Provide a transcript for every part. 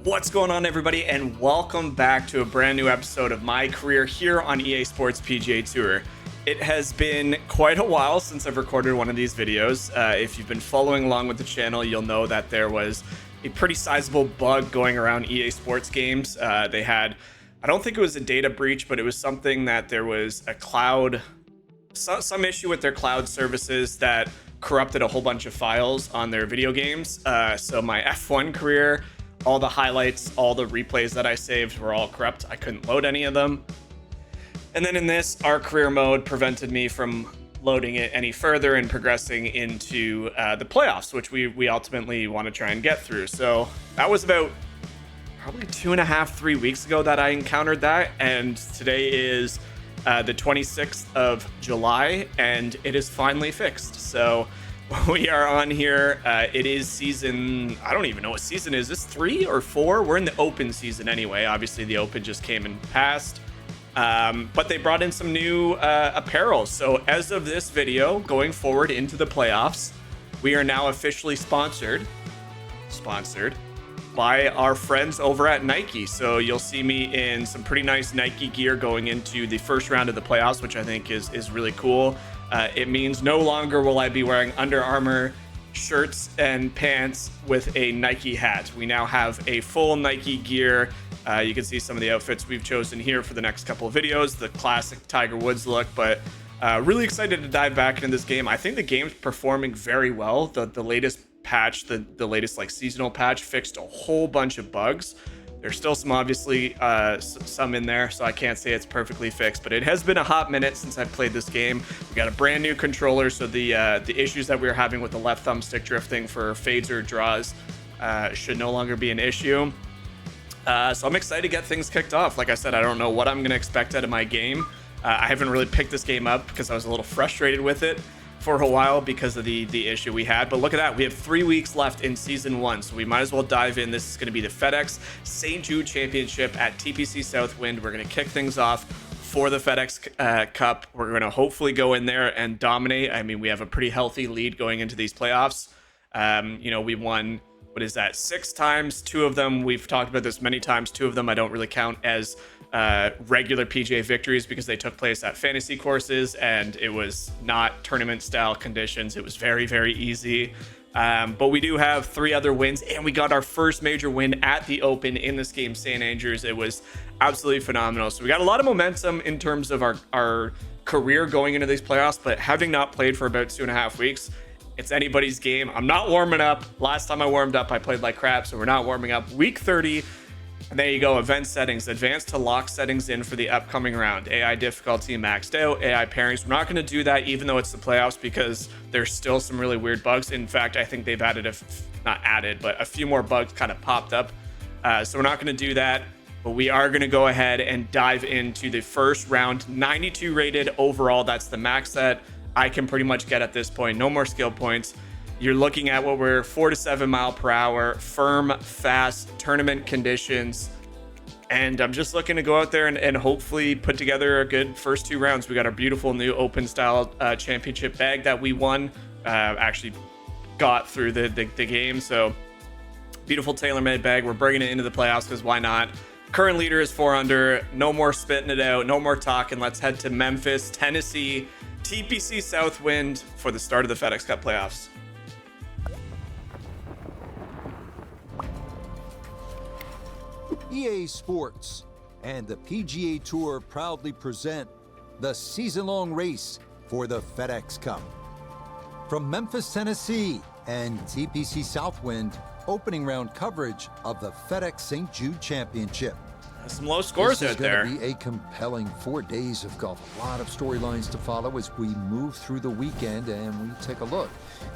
What's going on, everybody, and welcome back to a brand new episode of my career here on EA Sports PGA Tour. It has been quite a while since I've recorded one of these videos. If you've been following along with the channel, you'll know that there was a pretty sizable bug going around EA Sports games. They had, I don't think it was a data breach, but it was something that there was a cloud, some issue with their cloud services that corrupted a whole bunch of files on their video games. So my F1 career, all the highlights, all the replays that I saved were all corrupt. I couldn't load any of them. And then in this, our career mode prevented me from loading it any further and progressing into the playoffs, which we ultimately want to try and get through. So that was about probably 2.5-3 weeks ago that I encountered that. And today is the 26th of July, and it is finally fixed. So we are on here. It is season, I don't even know what season is this, 3 or 4? We're in the open season anyway. Obviously the open just came and passed, but they brought in some new apparel. So as of this video, going forward into the playoffs, we are now officially sponsored by our friends over at Nike. So you'll see me in some pretty nice Nike gear going into the first round of the playoffs, which I think is really cool. It means no longer will I be wearing Under Armour shirts and pants with a Nike hat. We now have a full Nike gear. You can see some of the outfits we've chosen here for the next couple of videos, the classic Tiger Woods look, but really excited to dive back into this game. I think the game's performing very well. The latest patch, the latest like seasonal patch, fixed a whole bunch of bugs. There's still some, obviously, some in there, so I can't say it's perfectly fixed, but it has been a hot minute since I've played this game. We got a brand new controller, so the issues that we were having with the left thumbstick drifting for fades or draws should no longer be an issue. So I'm excited to get things kicked off. Like I said, I don't know what I'm going to expect out of my game. I haven't really picked this game up because I was a little frustrated with it for a while because of the issue we had. But look at that, we have 3 weeks left in season 1, so we might as well dive in. This is going to be the FedEx St Jude Championship at TPC Southwind. We're going to kick things off for the FedEx Cup. We're going to hopefully go in there and dominate. I mean, we have a pretty healthy lead going into these playoffs. We won, what is that, 6 times. 2 of them, we've talked about this many times, 2 of them I don't really count as regular PGA victories because they took place at fantasy courses and it was not tournament style conditions. It was very, very easy. But we do have 3 other wins, and we got our first major win at the Open in this game, St Andrews. It was absolutely phenomenal. So we got a lot of momentum in terms of our career going into these playoffs, but having not played for about 2.5 weeks, it's anybody's game. I'm not warming up. Last time I warmed up, I played like crap, so we're not warming up. Week 30. And there you go, event settings, advanced to lock settings in for the upcoming round. AI difficulty maxed out, AI pairings. We're not going to do that even though it's the playoffs because there's still some really weird bugs. In fact, I think they've added, a few more bugs kind of popped up. So we're not going to do that, but we are going to go ahead and dive into the first round. 92 rated overall, that's the max that I can pretty much get at this point. No more skill points. You're looking at what we're 4 to 7 mile per hour, firm, fast, tournament conditions. And I'm just looking to go out there and hopefully put together a good first 2 rounds. We got our beautiful new open style championship bag that we won, actually got through the game. So beautiful tailor-made bag. We're bringing it into the playoffs because why not? Current leader is 4 under. No more spitting it out. No more talking. Let's head to Memphis, Tennessee, TPC Southwind for the start of the FedEx Cup Playoffs. EA Sports and the PGA Tour proudly present the season-long race for the FedEx Cup. From Memphis, Tennessee and TPC Southwind, opening round coverage of the FedEx St Jude Championship. Some low scores out there. This is going to be a compelling 4 days of golf. A lot of storylines to follow as we move through the weekend, and we take a look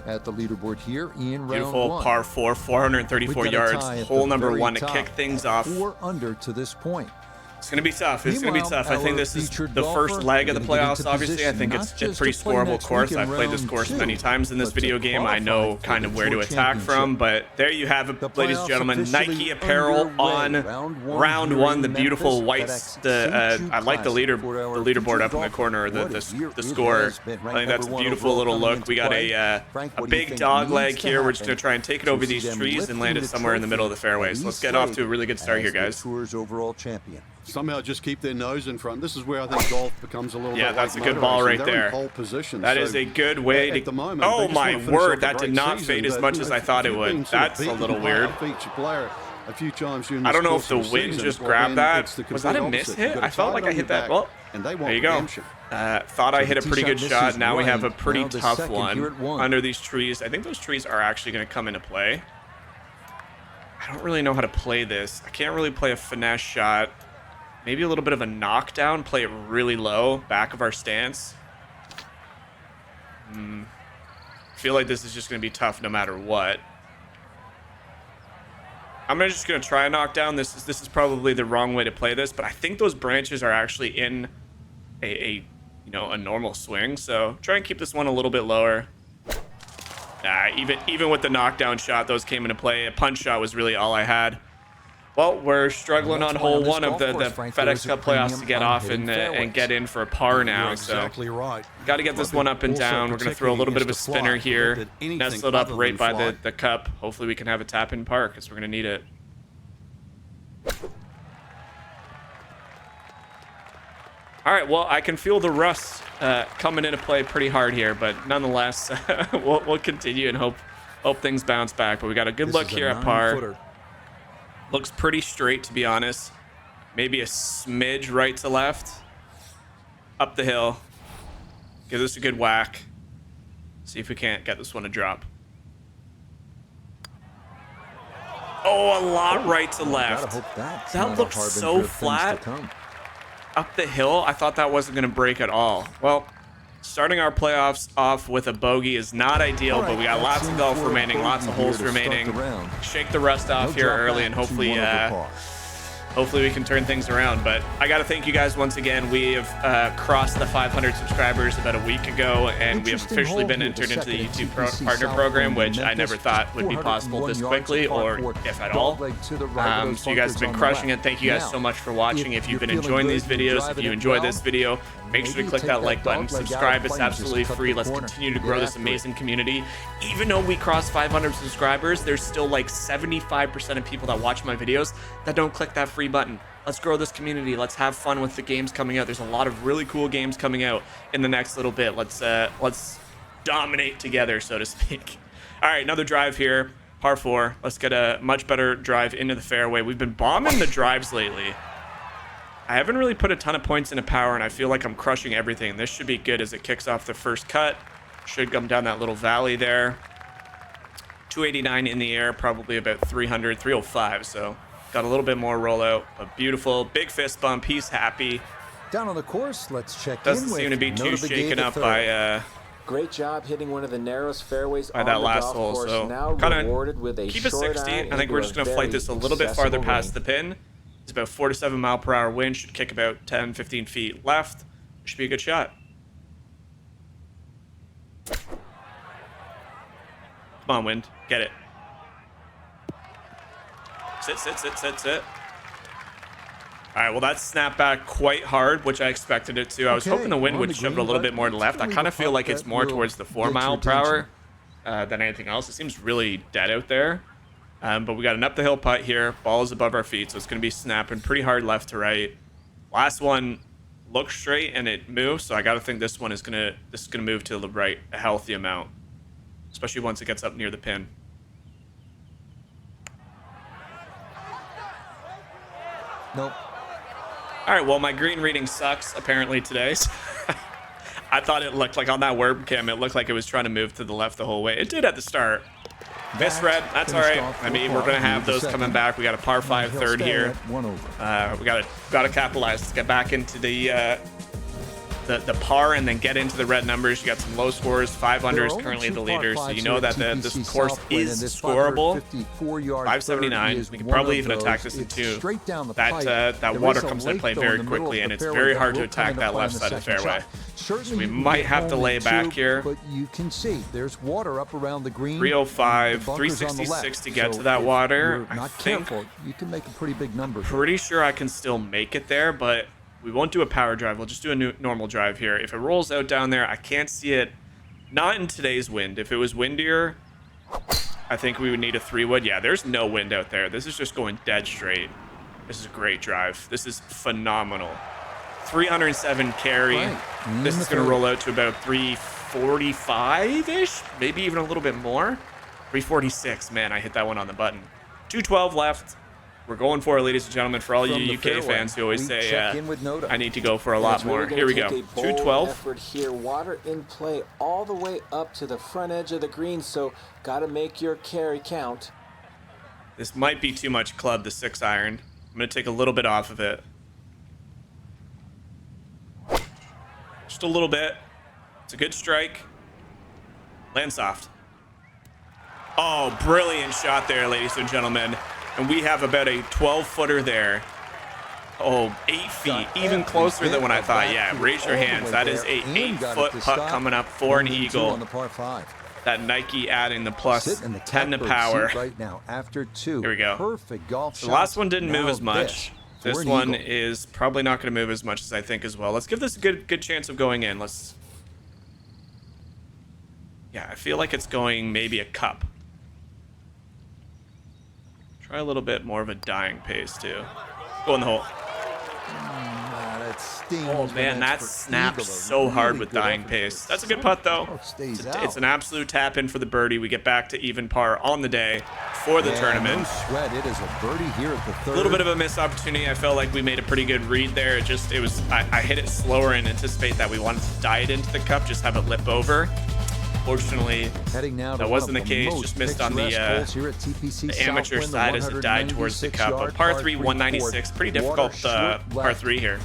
at the leaderboard here in round 1. Beautiful par 4, 434 yards, hole number 1 to kick things off. 4 under to this point. It's going to be tough. It's going to be tough. I think this is the first leg of the playoffs, obviously. I think it's a pretty scoreable course. I've played this course many times in this video game. I know kind of where to attack from, but there you have it, ladies and gentlemen. Nike apparel on round one. The beautiful whites. I like the leaderboard up in the corner, the score. I think that's a beautiful little look. We got a big dog leg here. We're just going to try and take it over these trees and land it somewhere in the middle of the fairway. So let's get off to a really good start here, guys. Tour's overall champion. Somehow just keep their nose in front. This is where I think golf becomes a little bit. Yeah, that's a good ball right there. That is a good way to. Oh my word, that did not fade as much as I thought it would. That's a little weird. I don't know if the wind just grabbed that. Was that a miss hit? I felt like I hit that. Well, there you go. Thought I hit a pretty good shot. Now we have a pretty tough one under these trees. I think those trees are actually going to come into play. I don't really know how to play this. I can't really play a finesse shot. Maybe a little bit of a knockdown, play it really low, back of our stance. I feel like this is just going to be tough no matter what. I'm just going to try a knockdown. This is probably the wrong way to play this, but I think those branches are actually in a normal swing. So try and keep this one a little bit lower. Even with the knockdown shot, those came into play. A punch shot was really all I had. Well, we're struggling on hole one of the FedEx Cup Playoffs to get off and get in for a par now. So got to get this one up and down. We're going to throw a little bit of a spinner here, nestle it up right by the cup. Hopefully we can have a tap in par because we're going to need it. All right, well, I can feel the rust coming into play pretty hard here, but nonetheless, we'll continue and hope things bounce back. But we got a good look here at par. Looks pretty straight, to be honest. Maybe a smidge right to left. Up the hill. Give this a good whack. See if we can't get this one to drop. Oh, a lot right to left. That looks so flat. Up the hill, I thought that wasn't going to break at all. Well, starting our playoffs off with a bogey is not ideal, but we got lots of golf remaining, lots of holes remaining. Shake the rust off here early, and hopefully we can turn things around. But I got to thank you guys once again. We have crossed the 500 subscribers about a week ago, and we have officially been entered into the YouTube Partner Program, which I never thought would be possible this quickly, or if at all. So you guys have been crushing it. Thank you guys so much for watching. If you've been enjoying these videos, if you enjoyed this video, make sure to click that like button, subscribe. It's absolutely free. Let's continue to grow this amazing community. Even though we crossed 500 subscribers, there's still like 75% of people that watch my videos that don't click that free button. Let's grow this community. Let's have fun with the games coming out. There's a lot of really cool games coming out in the next little bit. Let's dominate together, so to speak. All right, another drive here, par 4. Let's get a much better drive into the fairway. We've been bombing the drives lately. I haven't really put a ton of points into power, and I feel like I'm crushing everything. This should be good as it kicks off the first cut. Should come down that little valley there. 289 in the air, probably about 300, 305. So got a little bit more rollout. A beautiful big fist bump. He's happy. Down on the course, let's check Doesn't seem to be too shaken up by great job hitting one of the narrowest fairways by on that the last golf hole. course. So Now kind rewarded with a of keep it short 60. iron I think we're just going to flight this a little bit farther past the pin. It's about 4 to 7 mile per hour wind. Should kick about 10, 15 feet left. Should be a good shot. Come on, wind. Get it. Sit, sit, sit, sit, sit. All right, well, that snapped back quite hard, which I expected it to. I was hoping the wind would shove it a little bit more to the left. I kind of feel like it's more towards the 4 mile per hour than anything else. It seems really dead out there. But we got an up the hill putt here. Ball is above our feet, so it's going to be snapping pretty hard left to right. Last one looked straight and it moved, so I got to think this one is going to move to the right a healthy amount, especially once it gets up near the pin. Nope. All right, well, my green reading sucks apparently today. So I thought it looked like on that webcam, it looked like it was trying to move to the left the whole way. It did at the start. Misread, that's all right. I mean, we're going to have those coming back. We got a par 5 third here. We got to capitalize. Let's get back into the the par and then get into the red numbers. You got some low scores. 5 under is currently the leader, so you know that this course is scoreable. 579. We can probably even attack this in 2. That water comes into play very quickly, and it's very hard to attack that left side of the fairway. So we might have to lay back here. But you can see there's water up around the green. 305, 366 to get to that water. I think you can make a pretty big number. Pretty sure I can still make it there, but we won't do a power drive. We'll just do a normal drive here. If it rolls out down there, I can't see it. Not in today's wind. If it was windier, I think we would need a 3-wood. Yeah, there's no wind out there. This is just going dead straight. This is a great drive. This is phenomenal. 307 carry. Right. This is going to roll out to about 345-ish, maybe even a little bit more. 346. Man, I hit that one on the button. 212 left. We're going for it, ladies and gentlemen. For all you UK fans who always say, I need to go for a lot more. Here we go. 212. Effort here. Water in play all the way up to the front edge of the green, so got to make your carry count. This might be too much club, the 6-iron. I'm going to take a little bit off of it. Just a little bit. It's a good strike. Land soft. Oh, brilliant shot there, ladies and gentlemen. And we have about a 12-footer there. Oh, 8 feet. Even closer than what I thought. Yeah, raise your hands. That is a 8-foot putt coming up for an eagle. That Nike adding the plus 10 to power. Right now, after 2. Here we go. Perfect golf the last one didn't move as much. This one is probably not going to move as much as I think as well. Let's give this a good chance of going in. Yeah, I feel like it's going maybe a cup. Try a little bit more of a dying pace, too. Go in the hole. Oh, man, that snaps so hard with dying pace. That's a good putt, though. It's an absolute tap-in for the birdie. We get back to even par on the day for the tournament. No sweat. It is a birdie here at the third. A little bit of a missed opportunity. I felt like we made a pretty good read there. I hit it slower and anticipate that we wanted to dive it into the cup, just have it lip over. Fortunately, that wasn't the case. Just missed on the amateur side as it died towards the cup. But par 3, 196. Pretty difficult par 3 here.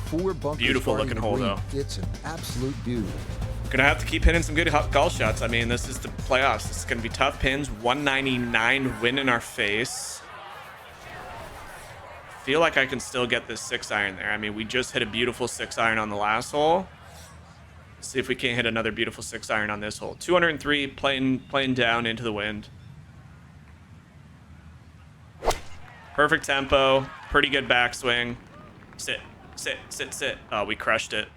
Beautiful looking hole, though. It's an absolute beauty. Gonna have to keep hitting some good golf shots. I mean, this is the playoffs. This is gonna be tough pins. 199 win in our face. Feel like I can still get this 6-iron there. I mean, we just hit a beautiful 6-iron on the last hole. See if we can't hit another beautiful 6-iron on this hole. 203 playing down into the wind. Perfect tempo. Pretty good backswing. Sit. Oh, we crushed it.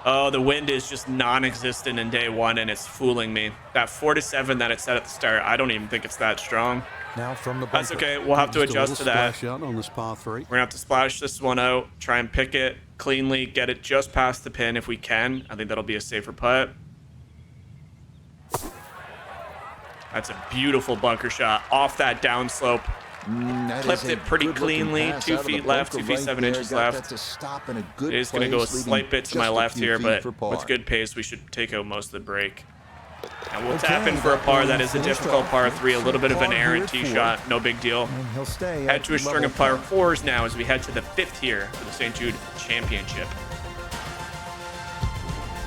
Oh, the wind is just non-existent in day 1, and it's fooling me. That 4-7 that it said at the start, I don't even think it's that strong. Now from the That's okay. We'll have to adjust to that. Splash out on this par 3. We're going to have to splash this one out, try and pick it cleanly, get it just past the pin if we can. I think that'll be a safer putt. That's a beautiful bunker shot off that downslope. Clipped it pretty cleanly. 2 feet left, 2 feet 7 inches left. It is going to go a slight bit to my left here, but with good pace, we should take out most of the break. And we'll tap in for a par. That is a difficult par 3, a little bit of an errant tee shot, no big deal. Head to a string of par 4s now as we head to the 5th here for the St Jude Championship.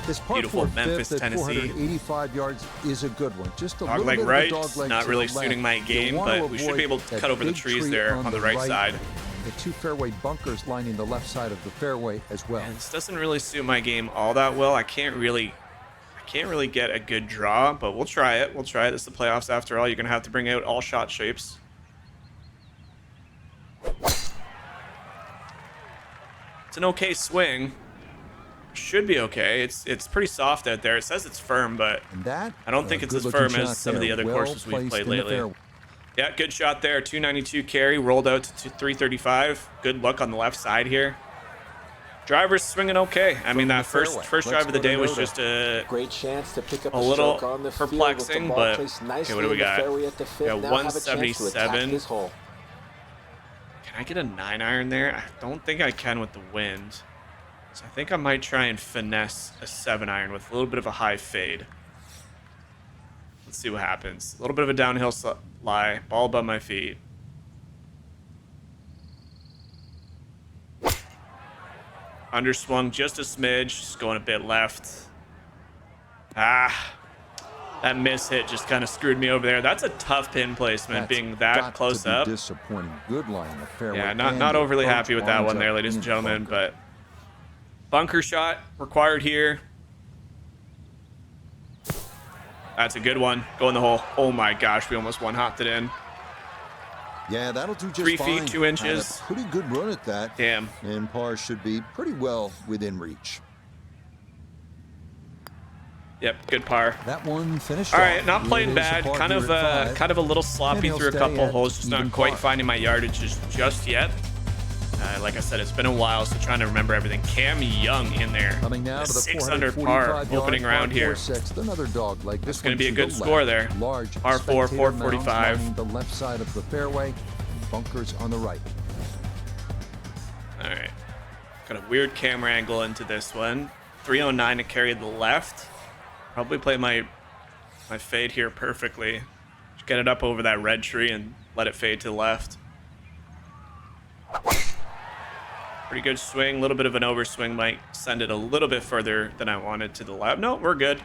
This par Beautiful 4 Memphis, fifth at Tennessee. 485 yards is a good one. Just a Dogleg little right, bit of dogleg not to really the suiting my left. game, You'll want but we should avoid be able to that cut over the big trees tree there on the right side. The 2 fairway bunkers lining the left side of the fairway as well. And this doesn't really suit my game all that well. I can't really get a good draw, but we'll try it. This is the playoffs after all. You're going to have to bring out all shot shapes. It's an okay swing. Should be okay. It's pretty soft out there. It says it's firm, but I don't think it's as firm as some of the other courses we've played lately. Yeah, good shot there. 292 carry, rolled out to 335. Good look on the left side here. Driver's swinging okay. I mean, that first drive of the day was just a great chance to pick up a little perplexing, but okay, what do we got? Yeah, 177. Can I get a 9-iron there? I don't think I can with the wind. So I think I might try and finesse a 7-iron with a little bit of a high fade. Let's see what happens. A little bit of a downhill lie, ball above my feet. Underswung just a smidge, just going a bit left. Ah, that miss hit just kind of screwed me over there. That's a tough pin placement, being that close up. Disappointing. Good line in the fairway. Yeah, not overly happy with that one there, ladies and gentlemen, but bunker shot required here. That's a good one. Go in the hole. Oh my gosh, we almost one-hopped it in. Yeah, that'll do just 3 fine. feet 2 inches. Had a pretty good run at that. Damn. And par should be pretty well within reach. Yep, good par. That one finished. All right, not playing bad. Kind of a little sloppy through a couple holes. Just not quite finding my yardages just yet. Like I said, it's been a while, so trying to remember everything. Cam Young in there. Coming now to the 6 under par opening round here. Another dog like this. It's going to be a good score there. Large par 4, 445. The left side of the fairway, bunkers on the right. All right, got a weird camera angle into this one. 309 to carry the left. Probably play my fade here perfectly. Just get it up over that red tree and let it fade to the left. Pretty good swing, a little bit of an overswing might send it a little bit further than I wanted to the left. No, we're good.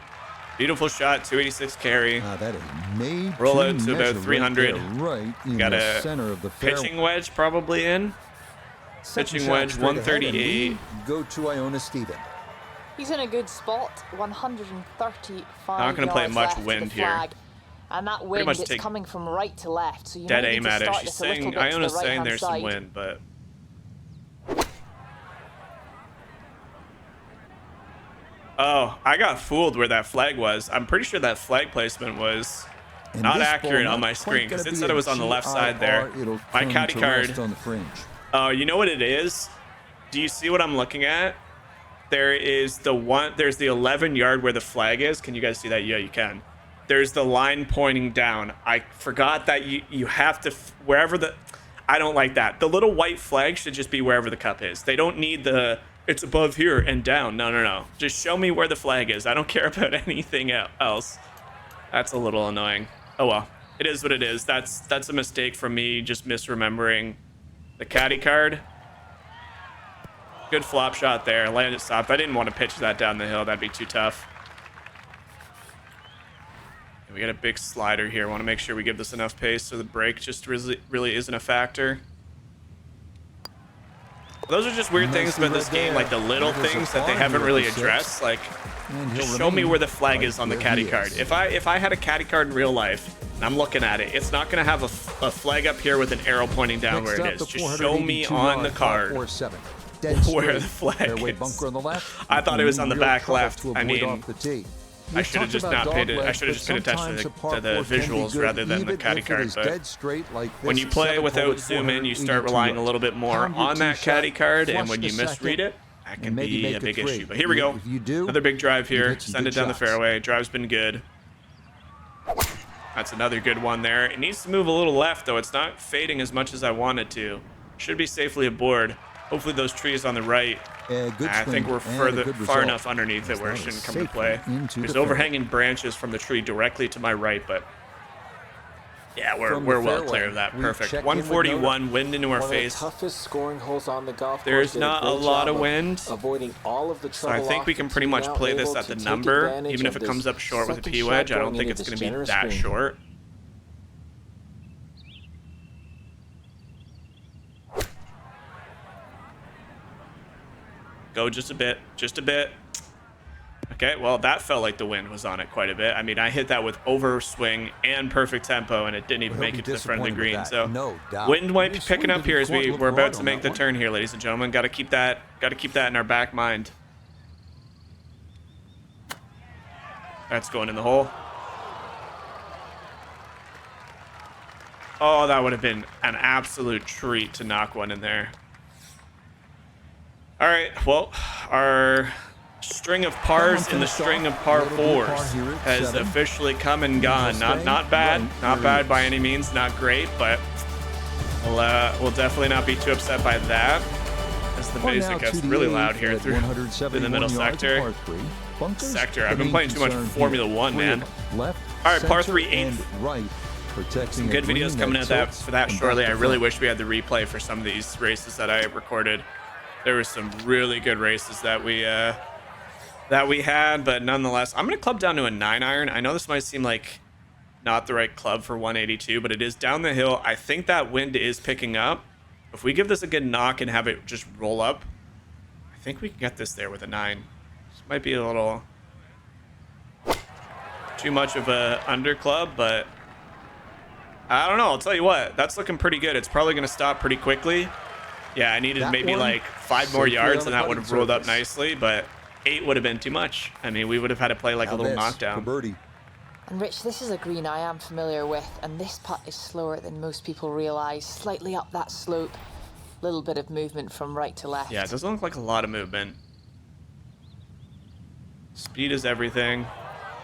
Beautiful shot, 286 carry. That is made roll out to about 300. Right in got the a center of the fairway. pitching wedge probably in. Pitching wedge 138. Go to Iona Steven. He's in a good spot. 135 Not going to play yards much left to wind the here. flag. And that wind much is take coming from right to left. So you Dead might aim need to at it. start She's this a little saying, bit to the Iona's saying right-hand there's some side. wind, but. Oh, I got fooled where that flag was. I'm pretty sure that flag placement was not accurate on my screen because it said it was on the left side there. My caddy card. On the fringe. Oh, you know what it is? Do you see what I'm looking at? There is there's the 11 yard where the flag is. Can you guys see that? Yeah, you can. There's the line pointing down. I forgot that you have to, wherever I don't like that. The little white flag should just be wherever the cup is. They don't need it's above here and down. No. Just show me where the flag is. I don't care about anything else. That's a little annoying. Oh well, it is what it is. That's a mistake from me, just misremembering the caddy card. Good flop shot there. Landed soft. I didn't want to pitch that down the hill. That'd be too tough. We got a big slider here. Want to make sure we give this enough pace so the break just really isn't a factor. Those are just weird things about this game, like the little things that they haven't really addressed. Like, just show me where the flag is on the caddy card. If I had a caddy card in real life and I'm looking at it, it's not going to have a flag up here with an arrow pointing down where it is. Just show me on the card where the flag is. I thought it was on the back left. I mean, I should have just not paid it. I should have just paid attention to the visuals rather than the caddy card. But when you play without zoom in, you start relying a little bit more on that caddy card, and when you misread it, that can be a big issue. But here we go. Another big drive here. Send it down the fairway. Drive's been good. That's another good one there. It needs to move a little left, though. It's not fading as much as I want it to. Should be safely aboard. Hopefully those trees on the right. I think we're far enough underneath it where it shouldn't come to play. There's overhanging branches from the tree directly to my right, but yeah, we're well clear of that. Perfect. 141 wind into our face. Toughest scoring holes on the golf course. There's not a lot of wind, avoiding all of the so I think we can pretty much play this at the number, even if it comes up short with a P wedge. I don't think it's going to be that short. Go just a bit. Okay, well, that felt like the wind was on it quite a bit. I mean, I hit that with overswing and perfect tempo, and it didn't even make it to the front of the green. So wind might be picking up here as we're about to make the turn here, ladies and gentlemen. Got to keep that in our back mind. That's going in the hole. Oh, that would have been an absolute treat to knock one in there. All right, well, our string of pars in the string of par fours has officially come and gone. Not bad by any means, not great, but we'll definitely not be too upset by that. As the music gets really loud here through the middle sector. I've been playing too much Formula One, man. All right, par 3 8th. Some good videos coming out for that shortly. I really wish we had the replay for some of these races that I recorded. There were some really good races that we had, but nonetheless, I'm gonna club down to a 9-iron. I know this might seem like not the right club for 182, but it is down the hill. I think that wind is picking up. If we give this a good knock and have it just roll up, I think we can get this there with a 9. This might be a little too much of a under club, but I don't know. I'll tell you what, that's looking pretty good. It's probably going to stop pretty quickly. Yeah, I needed maybe like 5 more yards and that would have rolled up nicely, but 8 would have been too much. I mean, we would have had to play like a little knockdown. Birdie. And Rich, this is a green I am familiar with, and this putt is slower than most people realize. Slightly up that slope, little bit of movement from right to left. Yeah, it doesn't look like a lot of movement. Speed is everything.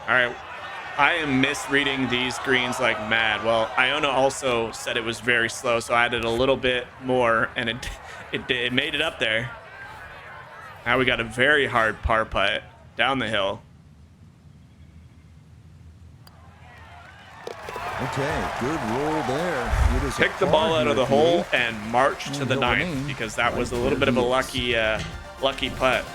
All right, I am misreading these greens like mad. Well, Iona also said it was very slow, so I added a little bit more, and it made it up there. Now we got a very hard par putt down the hill. Okay, good roll there. It is Pick the ball out of the hole and march to the 9th, because that was a little bit of a lucky putt.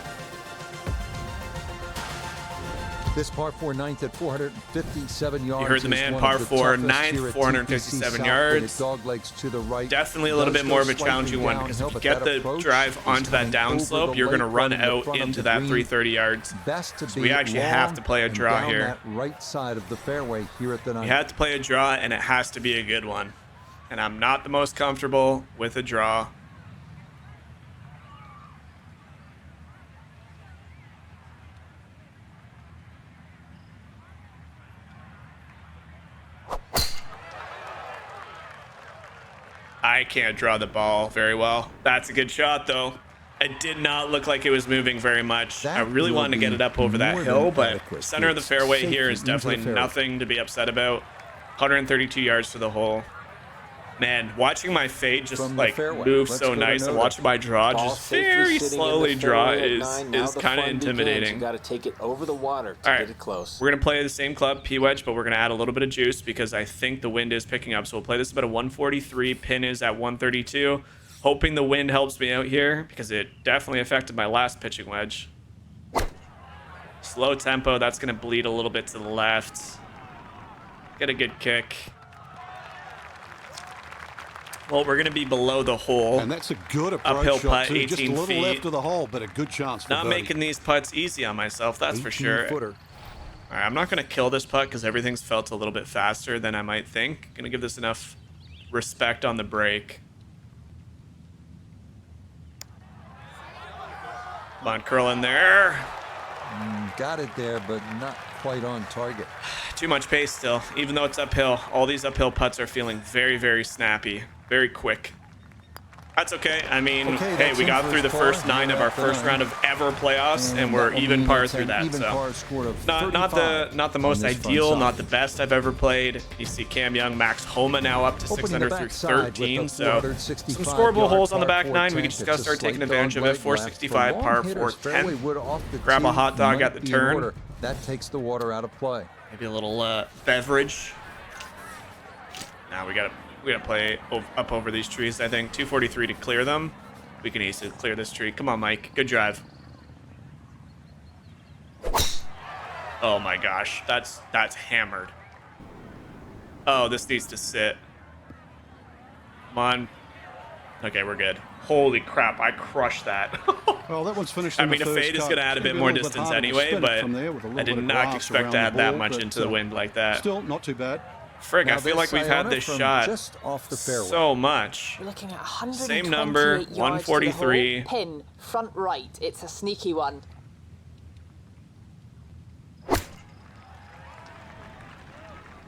This par 4 9th at 457 yards. You heard the man, par 4 9th, 457 yards. To the right. Definitely a little bit more of a challenging one, because if you get the drive onto that downslope, you're going to run out into that 330 yards. So we actually have to play a draw here. Right side of the fairway here at the 9th. We have to play a draw, and it has to be a good one. And I'm not the most comfortable with a draw. I can't draw the ball very well. That's a good shot, though. It did not look like it was moving very much. I really wanted to get it up over that hill, but center of the fairway here is definitely nothing to be upset about. 132 yards to the hole. Man, watching my fade just like move so nice and watching my draw just very slowly draw is kind of intimidating. You got to take it over the water to get it close. We're going to play the same club, P-Wedge, but we're going to add a little bit of juice because I think the wind is picking up. So we'll play this about a 143. Pin is at 132. Hoping the wind helps me out here because it definitely affected my last pitching wedge. Slow tempo. That's going to bleed a little bit to the left. Get a good kick. Well, we're going to be below the hole. And that's a good approach. Uphill shot putt, too. 18 Just a little feet. left of the hole, but a good chance for Not birdie. making these putts easy on myself, that's for sure. Footer. All right, I'm not going to kill this putt because everything's felt a little bit faster than I might think. Going to give this enough respect on the break. Come on, curl in there. Got it there, but not quite on target. Too much pace still, even though it's uphill. All these uphill putts are feeling very, very snappy, very quick. That's okay. I mean, hey, we got through the first 9 of our first round of ever playoffs, and we're even par through that. So not the most ideal, not the best I've ever played. You see Cam Young, Max Homa now up to 6 under through 13. So some scoreable holes on the back 9. We can just gotta start taking advantage of it. 465 par 410. Grab a hot dog at the turn. That takes the water out of play. Maybe a little beverage. Now we gotta play up over these trees. I think 243 to clear them. We can easily clear this tree. Come on, Mike. Good drive. Oh my gosh, that's hammered. Oh, this needs to sit. Come on. Okay, we're good. Holy crap, I crushed that. Well, that one's finished. I mean, a fade is going to add a bit more distance anyway, but I did not expect to add that much into the wind like that. Still, not too bad. Frig, I feel like we've had this shot just off the fairway. so much. We're looking at 128 Same number, yards 143. to the hole. Pin, front right. It's a sneaky one.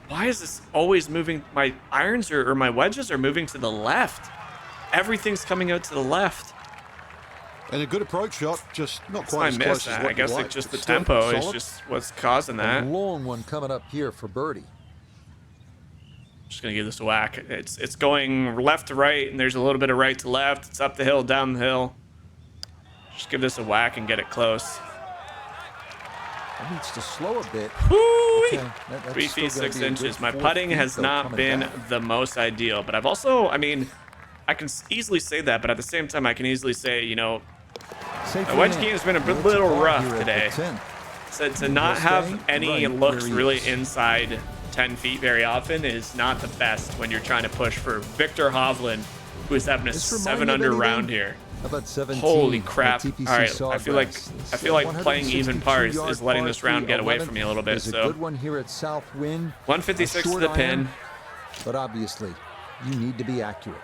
Why is this always moving? My irons or my wedges are moving to the left. Everything's coming out to the left. And a good approach shot, just not That's quite I as missed close as that. what I guess you'd it's like. just the Still tempo is solid. just what's causing A that. long one coming up here for birdie. Just gonna give this a whack. It's going left to right, and there's a little bit of right to left. It's up the hill, down the hill. Just give this a whack and get it close. It needs to slow a bit. Woo-wee! Okay, that's 3 still feet gonna 6 be a inches. good My 4 putting feet, has though, not coming been back. the most ideal, but I've also, I mean, I can easily say that, but at the same time, I can easily say, you know, The wedge game has been a little rough today. So to not have any looks really inside 10 feet very often is not the best when you're trying to push for Victor Hovland, who is having a 7-under round here. Holy crap. All right, I feel like playing even pars is letting this round get away from me a little bit. So 156 to the pin. But obviously, you need to be accurate.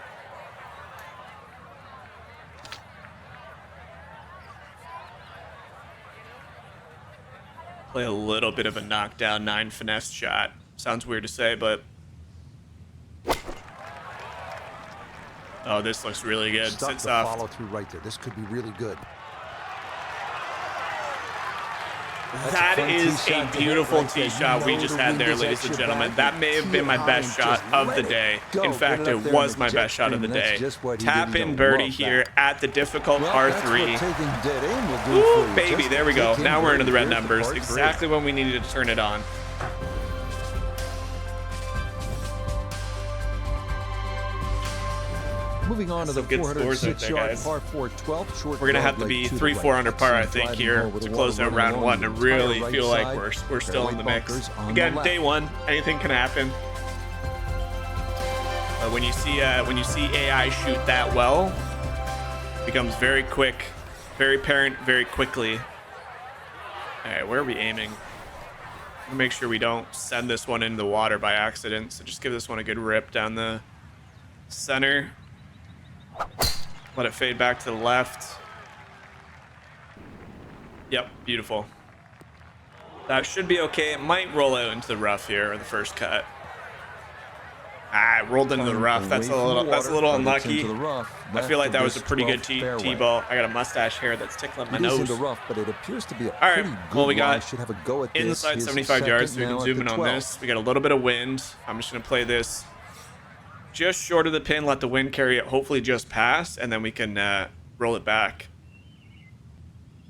Play a little bit of a knockdown 9 finesse shot. Sounds weird to say, but oh, this looks really good. Sit soft. Follow through right there. This could be really good. That is a beautiful tee shot we just had there, ladies and gentlemen. That may have been my best shot of the day. In fact, it was my best shot of the day. Tap in birdie here at the difficult par 3. Ooh, baby, there we go. Now we're into the red numbers. Exactly when we needed to turn it on. Moving on to the 406-yard par 4 12th short. We're gonna have to be 3-4 under par, I think, here to close out round 1 and really feel like we're still in the mix. Again, day 1, anything can happen. When you see AI shoot that well, it becomes very quick, very apparent, very quickly. All right, where are we aiming? Make sure we don't send this one into the water by accident. So just give this one a good rip down the center. Let it fade back to the left. Yep, beautiful. That should be okay. It might roll out into the rough here, or the first cut. Ah, it rolled into the rough. That's a little unlucky. I feel like that was a pretty good tee ball. I got a mustache hair that's tickling my nose. But it appears to be a all right, well, we got inside 75 yards, so we can zoom in on this. We got a little bit of wind. I'm just going to play this just short of the pin, let the wind carry it, hopefully just past, and then we can roll it back.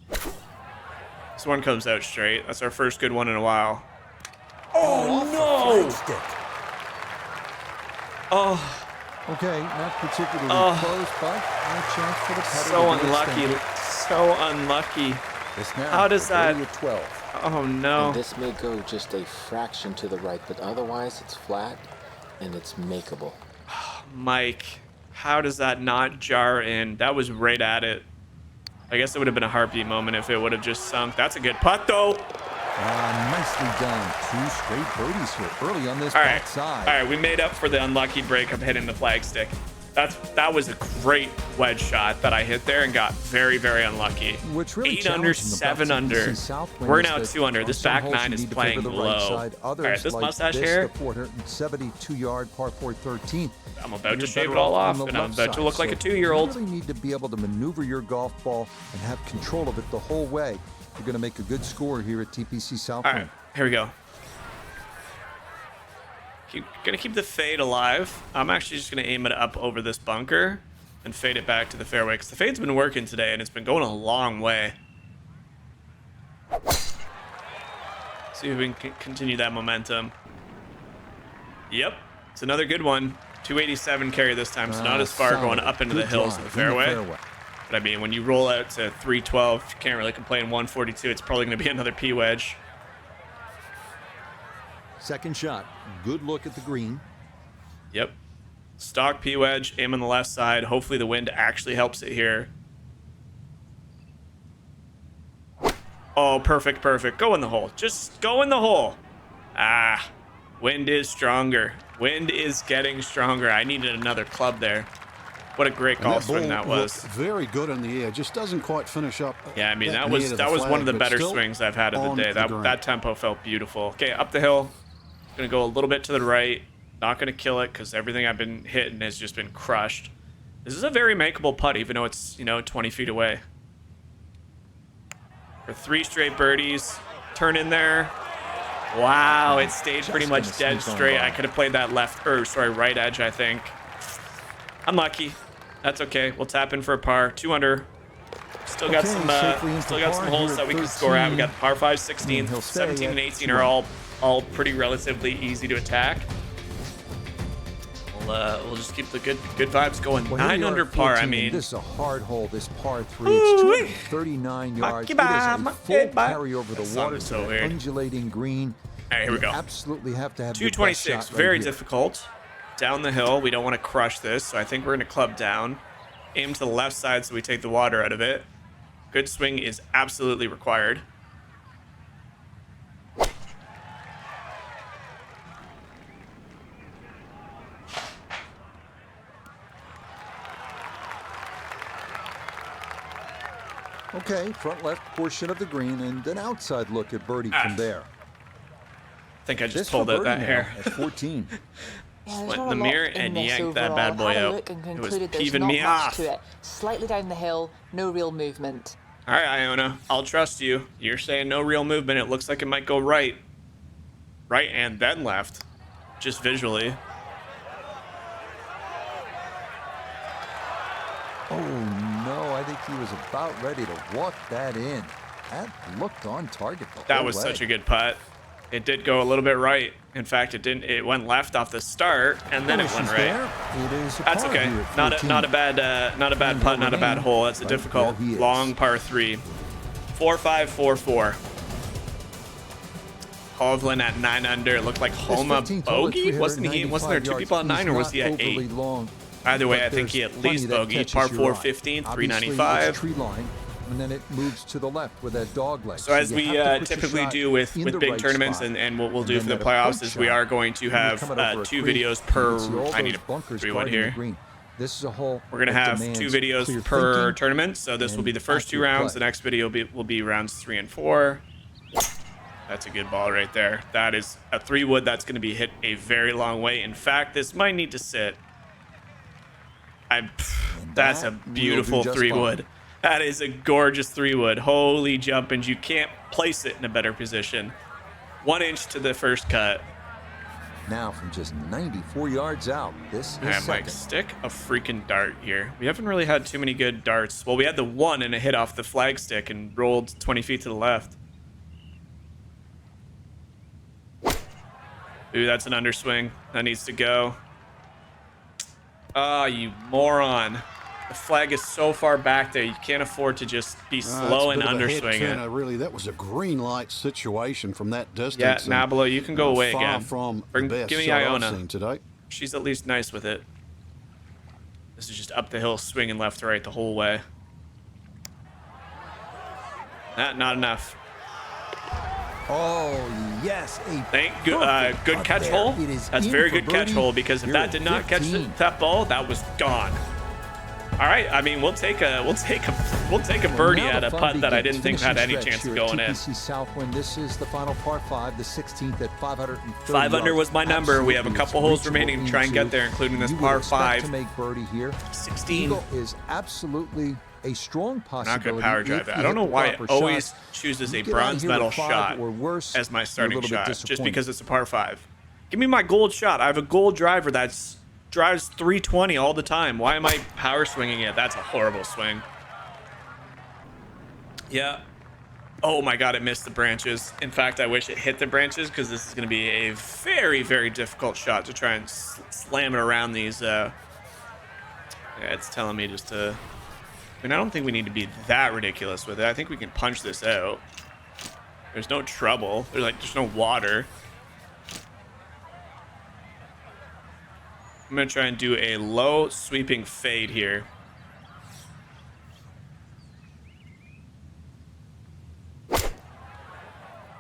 This one comes out straight. That's our first good one in a while. Oh, no! Oh. Okay, not particularly close, but a chance for the putter. So unlucky. So unlucky. How does that... Oh, no. And this may go just a fraction to the right, but otherwise it's flat and it's makeable. Mike, how does that not jar in? That was right at it. I guess it would have been a heartbeat moment if it would have just sunk. That's a good putt, though. Nicely done. 2 straight birdies here early on this backside. All right, we made up for the unlucky break of hitting the flagstick. That was a great wedge shot that I hit there and got very, very unlucky. Really 8 under, 7 under. We're now 2 under. This back 9 is playing low. All right, this mustache hair. 472-yard par 4 13th. I'm about to shave it all off, and I'm about to look like a 2-year-old. You really need to be able to maneuver your golf ball and have control of it the whole way. You're going to make a good score here at TPC Southwind. All right, here we go. Gonna keep the fade alive. I'm actually just gonna aim it up over this bunker and fade it back to the fairway, because the fade's been working today and it's been going a long way. See if we can continue that momentum. Yep, it's another good one. 287 carry this time, so not as far going up into the hills of the fairway. But I mean, when you roll out to 312, you can't really complain. 142, it's probably gonna be another P wedge. Second shot, good look at the green. Yep. Stock P wedge, aim on the left side. Hopefully the wind actually helps it here. Oh, perfect, perfect. Go in the hole. Just go in the hole. Ah, wind is stronger. Wind is getting stronger. I needed another club there. What a great golf swing that was. Very good in the air. Just doesn't quite finish up. Yeah, I mean, that was one of the better swings I've had of the day. That tempo felt beautiful. Okay, up the hill. Gonna go a little bit to the right. Not gonna kill it because everything I've been hitting has just been crushed. This is a very makeable putt, even though it's 20 feet away. For 3 straight birdies. Turn in there. Wow, it stayed pretty much dead straight. I could have played that right edge, I think. Unlucky. That's okay. We'll tap in for a par. 2 under. Still got some holes that we can score at. We got par 5, 16, 17, and 18 are all pretty relatively easy to attack. We'll just keep the good vibes going. Well, 9 under par. I 14, mean, this is a hard hole. This par 3. It's 239 yards. It is a full carry over the water to so an weird. undulating green. All right, here we You go. absolutely have to have 226. your best shot right Very here. difficult. Down the hill. We don't want to crush this, so I think we're going to club down. Aim to the left side so we take the water out of it. Good swing is absolutely required. Okay, front left portion of the green and an outside look at birdie from there. I think I just This pulled for out that birdie hair. now at 14. Yeah, there's Went not in the a lot mirror in and this yanked that overall. bad boy Had a out. look and It was concluded there's peeving not me much off. to it. Slightly down the hill, no real movement. All right, Iona, I'll trust you. You're saying no real movement. It looks like it might go right. Right and then left, just visually. Oh no, I think he was about ready to walk that in. That looked on target the That whole was way. such a good putt. It did go a little bit right. In fact, it didn't. It went left off the start, and then it went She's right. there. It is a That's par okay. here at Not 14. a bad putt, not a bad hole. That's a Right difficult, where he is. long par 3. 4-5, 4-4. Hovland at 9 under. It looked like This Homa 15th hole at bogey. Wasn't there 395 2 people at 9, or was he at yards is 8? not overly long, Either way, but I think he there's at plenty least that bogeyed. catches Par your 4, eye. 15, Obviously, it's 395. tree line, and then it moves to the left with that dog leg. So as you we have to put your typically shot do with in the big right tournaments spot. and what we'll do And for the then that playoffs approach is we shot, are going to when you're have coming over a 2 creek, videos you can per. see all I need those a bunkers 3-1 guarding the here. green. This is a hole We're gonna that have 2 demands videos clear per thinking tournament. So this will be and the first 2 accurate rounds. play. The next video will be rounds 3 and 4. That's a good ball right there. That is a 3-wood that's going to be hit a very long way. In fact, this might need to sit. That's a that will beautiful do just 3-wood. fine. That is a gorgeous 3-wood. Holy jumpins. You can't place it in a better position. 1 inch to the first cut. Now from just 94 yards out, this All is right, Mike, second. stick a freaking dart here. We haven't really had too many good darts. Well, we had the one and it hit off the flag stick and rolled 20 feet to the left. Ooh, that's an underswing. That needs to go. Ah, you moron. The flag is so far back there. You can't afford to just be slow and underswing it. Really, that was a green light situation from that distance. Yeah, and Nabilo, you can go away far again. from Bring- the best give me shot I've Iona. seen today. She's at least nice with it. This is just up the hill, swinging left to right the whole way. Not enough. Oh, yes. Good catch hole. That's very good catch hole, because if that did not catch 15. that ball, that was gone. All right, I mean, we'll take a birdie at a putt that I didn't think had any chance of going in. TPC Southwind. This is the final par 5, the 16th at 530 5 under was my number. We have a Absolutely, couple it's holes reachable remaining to try and get into. there, including this You would par expect 5. to make birdie here. 16. Eagle is absolutely a strong Not possibility. good power drive. if I you don't know hit the why it proper always shot. chooses a You get out bronze here with medal 5 shot or worse, as my you're a starting little bit shot, just disappointed. because it's a par 5. Give me my gold shot. I have a gold driver that drives 320 all the time. Why am I power swinging it? That's a horrible swing. Yeah. Oh my god, it missed the branches. In fact, I wish it hit the branches, because this is going to be a very, very difficult shot to try and slam it around these. Yeah, it's telling me just to... I mean, I don't think we need to be that ridiculous with it. I think we can punch this out. There's no trouble. There's no water. I'm going to try and do a low sweeping fade here.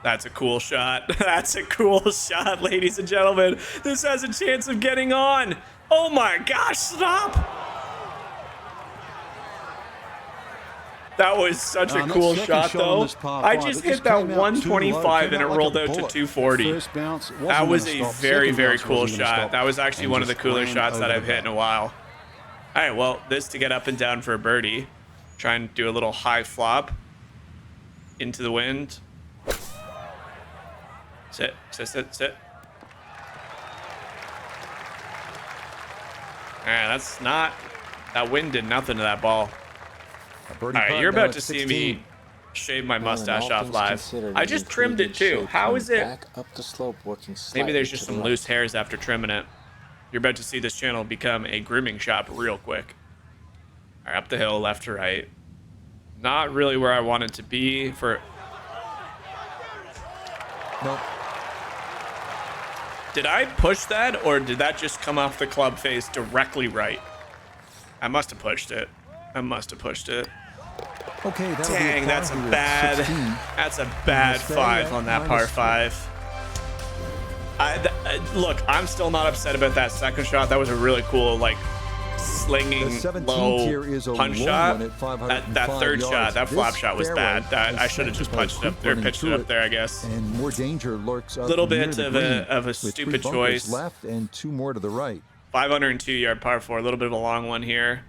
That's a cool shot. That's a cool shot, ladies and gentlemen. This has a chance of getting on. Oh my gosh, stop. That was such a cool shot, though. I just hit that 125 and it rolled out to 240. That was a very, very cool shot. That was actually one of the cooler shots that I've hit in a while. All right, well, this to get up and down for a birdie. Try and do a little high flop into the wind. Sit. That's not... That wind did nothing to that ball. All right, you're about to see me shave my mustache off live. I just trimmed it too. How is it? Back up the slope, working Maybe there's slightly just to the some left. loose hairs after trimming it. You're about to see this channel become a grooming shop real quick. All right, up the hill, left to right. Not really where I want it to be for... Nope. Did I push that, or did that just come off the club face directly right? I must have pushed it. I must have pushed it. Okay, dang, that's a bad... That's a bad 5 on that par 5. Look, I'm still not upset about that second shot. That was a really cool, like, slinging low punch shot. That third shot, that flop shot was bad. I should have just punched it up there, pitched it up there, I guess. And more danger lurks up little bit of a stupid choice. Left and 2 more to the right. 502-yard par 4, a little bit of a long one here.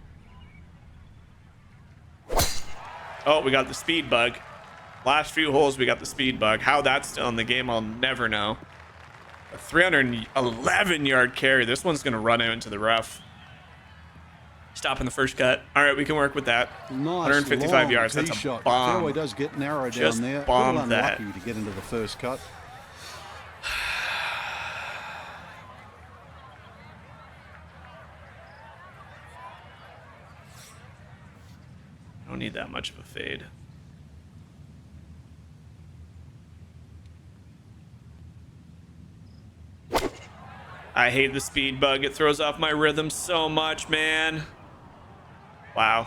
Oh, we got the speed bug. Last few holes, we got the speed bug. How that's still in the game, I'll never know. A 311-yard carry. This one's going to run out into the rough. Stop in the first cut. All right, we can work with that. Nice 155 yards. That's a shot. bomb. Fairway does get narrow Just down there. bomb that. Unlucky to get into the first cut. I don't need that much of a fade. I hate the speed bug. It throws off my rhythm so much, man. Wow.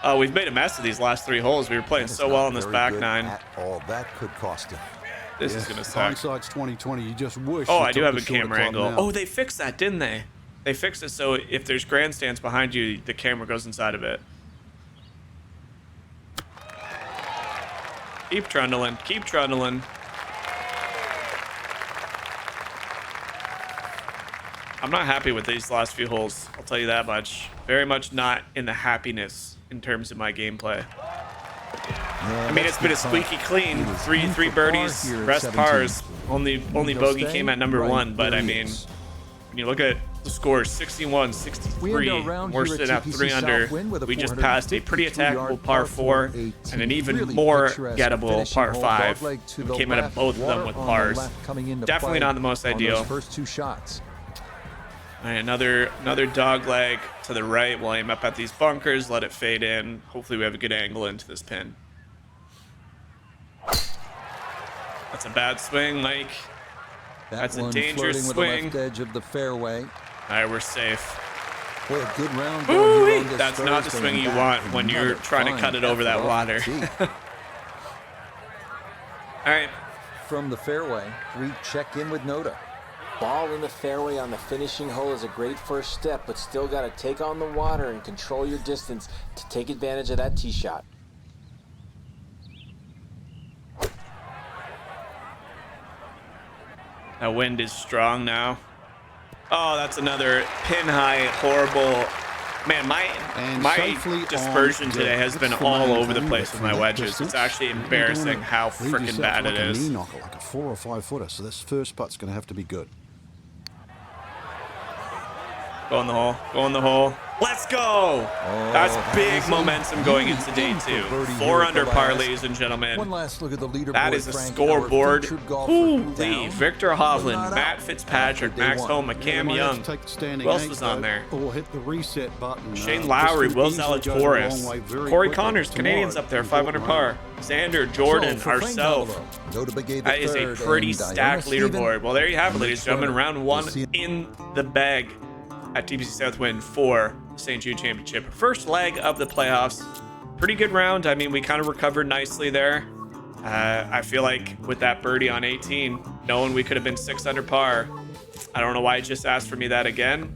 Oh, we've made a mess of these last 3 holes. We were playing so well on this back 9. That could cost him. This is gonna suck. Hindsight's 20/20. You just wish. Oh, I do have a camera angle. Oh, they fixed that, didn't they? They fixed it so if there's grandstands behind you, the camera goes inside of it. Keep trundling. Keep trundling. I'm not happy with these last few holes. I'll tell you that much. Very much not in the happiness in terms of my gameplay. Yeah, I mean, it's been a squeaky clean. Three birdies, rest pars. Only bogey came at number 1, but I mean, when you look at the scores, 61, 63, we're sitting at 3 under. We just passed a pretty attackable par 4 and an even more gettable par 5. We came out of both of them with pars. Definitely not the most ideal. First 2 shots. All right, another dog leg to the right. We'll aim up at these bunkers, let it fade in. Hopefully we have a good angle into this pin. That's a bad swing, Mike. That's a dangerous swing. With the left edge of the fairway. All right, we're safe. Boy, a good round. That's not the swing you want when you're trying to cut it over that water. All right. From the fairway, we check in with Noda. Ball in the fairway on the finishing hole is a great first step, but still got to take on the water and control your distance to take advantage of that tee shot. That wind is strong now. Oh, that's another pin high, horrible. Man, my dispersion today has been all over the place with my wedges. It's actually embarrassing how freaking bad it is. Like a 4 or 5 footer, so this first putt's going to have to be good. Go in the hole. Go in the hole. Let's go! That's big momentum going into day 2. 4 under par, ladies and gentlemen. One last look at the leaderboard. That is a scoreboard. Holy! Victor Hovland, Matt Fitzpatrick, Max Homa, Cam Young. Who else was on there? Or hit the reset button. Shane Lowry, Will Zalatoris, Corey Connors, Canadians up there, 500 par. Xander, Jordan, ourselves. That is a pretty stacked leaderboard. Well, there you have it, ladies and gentlemen. Round 1 in the bag at TPC Southwind for St Jude Championship. First leg of the playoffs. Pretty good round. I mean, we kind of recovered nicely there. I feel like with that birdie on 18, knowing we could have been 6 under par, I don't know why it just asked for me that again.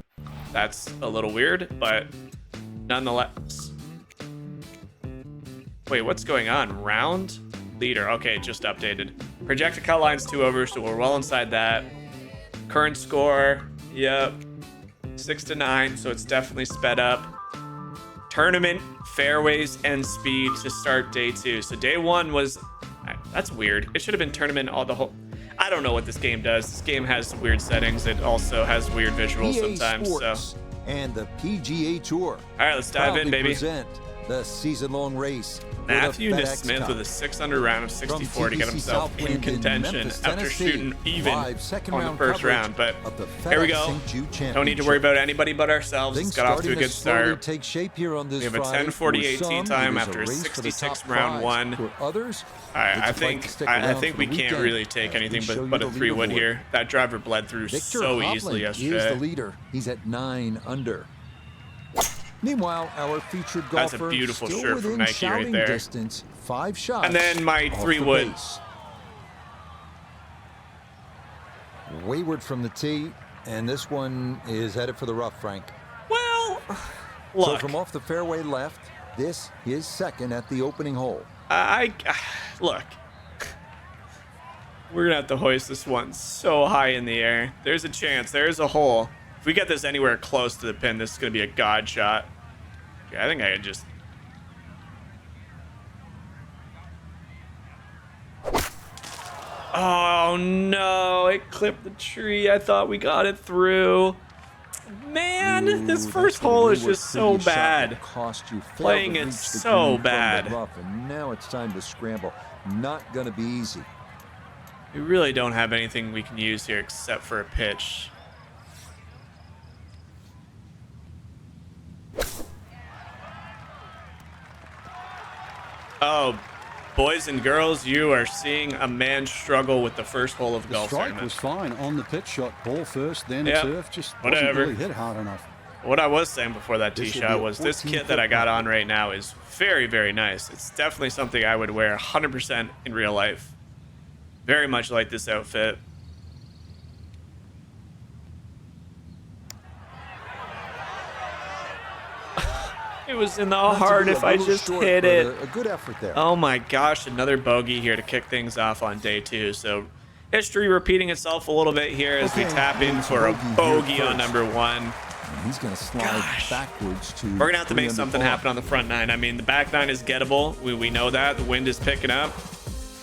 That's a little weird, but nonetheless. Wait, what's going on? Round leader. Okay, just updated. Projected cut line's 2 over, so we're well inside that. Current score, yep. 6 to 9, so it's definitely sped up. Tournament, fairways, and speed to start day 2. So day 1 was, that's weird. It should have been tournament all the whole. I don't know what this game does. This game has weird settings. It also has weird visuals sometimes. So. And the PGA Tour. All right, let's dive in, baby. Present the season-long race Matthew FedEx Smith Cup. with a 6-under round of 64 to get TPC himself in Southwind contention Memphis, after Tennessee. shooting even Live on the second-round first coverage round. But of the here we FedEx go. St Jude Championship. Don't need to worry about anybody but ourselves. Things It's got off to a starting good slowly start. take shape here on this We have a Friday. 10:48 For tee some, time it is after a race for the 66 top round prize. one. For others, All right, it's I a fight to stick think around we for the can't weekend. really take anything Show you but a the 3-wood leaderboard. here. That driver bled through Victor so Hovland easily is the yesterday. leader. He's at 9 under. Meanwhile, our featured That's a golfer beautiful still shirt from within Nike right shouting there. distance, 5 shots. And then my off the 3-wood. base. Wayward from the tee, and this one is headed for the rough, Frank. Well, So look, from off the fairway left, this is second at the opening hole. look. We're gonna have to hoist this one so high in the air. There's a chance. There's a hole. If we get this anywhere close to the pin, this is gonna be a god shot. Okay, I think I could just. Oh no! It clipped the tree. I thought we got it through. Man, this first hole is just so bad. Playing it so bad. And now it's time to scramble. Not gonna be easy. We really don't have anything we can use here except for a pitch. Oh, boys and girls, you are seeing a man struggle with the first hole of The golf strike tournament. was fine on the pitch shot. Ball first, then Yep. turf. Just Whatever. wasn't really hit hard enough. What I was saying before that tee This will shot be a was this 14 kit that I got foot on right now is very, very nice. It's definitely something I would wear 100% in real life. Very much like this outfit. It was in the heart if I just hit it. A good effort there. Oh my gosh, another bogey here to kick things off on day 2. So history repeating itself a little bit here as we tap in for a bogey on number 1. And he's going to slide Gosh. backwards to. We're going to have to make 3 something under happen on the front 9. I mean, the back 9 is gettable. We know that. The wind is picking up.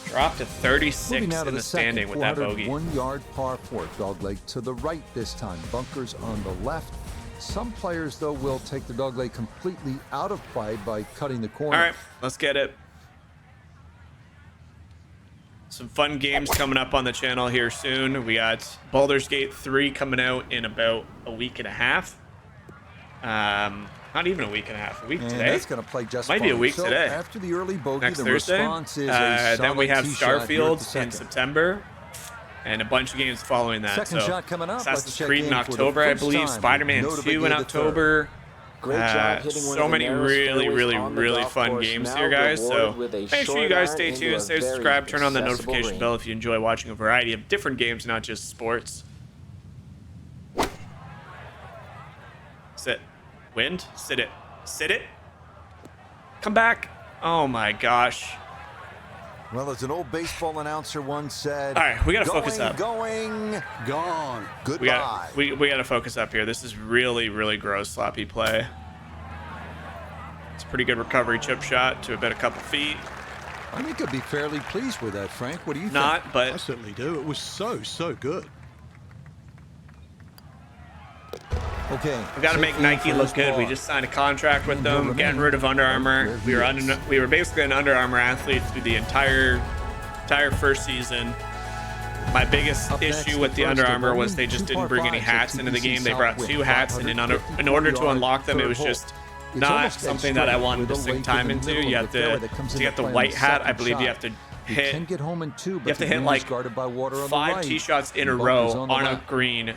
Dropped to 36 Moving now to in the second, standing with that bogey. 401-yard par 4 dogleg to the right this time. Bunkers on the left. Some players, though, will take the dogleg completely out of play by cutting the corner. All right, let's get it. Some fun games coming up on the channel here soon. We got Baldur's Gate 3 coming out in about a week and a half. Not even a week and a half. A week And today. that's going to play just Might fine. be a week So today. After the early bogey, Next the Thursday. response is a Then we solid have tee shot here at the Starfield in second. September. And a bunch of games following that. Second So shot coming up. Let's Assassin's check Creed in in for the October, I first believe. time. Spider-Man Notable 2 in year the October. Great job hitting one So of the many narrowest really, fairways really, on the really golf fun course. games Now here, guys. So rewarded with a make sure you short guys iron stay into tuned, a stay very subscribed, turn on the accessible notification green. bell if you enjoy watching a variety of different games, not just sports. Sit. Wind. Sit it. Sit it. Come back. Oh my gosh. Well, as an old baseball announcer once said, All right, we gotta focus up. Going, Gone. goodbye. We gotta focus up here. This is really, really gross sloppy play. It's a pretty good recovery chip shot to about a couple feet. I think I'd be fairly pleased with that, Frank. What do you think? Not, I but certainly do. It was so good. Okay. we got to make Nike look good. We just signed a contract with them, getting rid of Under Armour. We were basically an Under Armour athlete through the entire first season. My biggest issue with the Under Armour was they just didn't bring any hats into the game. They brought 2 hats, and in order to unlock them, it was just not something that I wanted to sink time into. You have to get the white hat. I believe you have to hit. Can get home in 2, but You have to the hit green like is guarded by water on the 5 right. tee shots in a And row bunkers on the on a left. green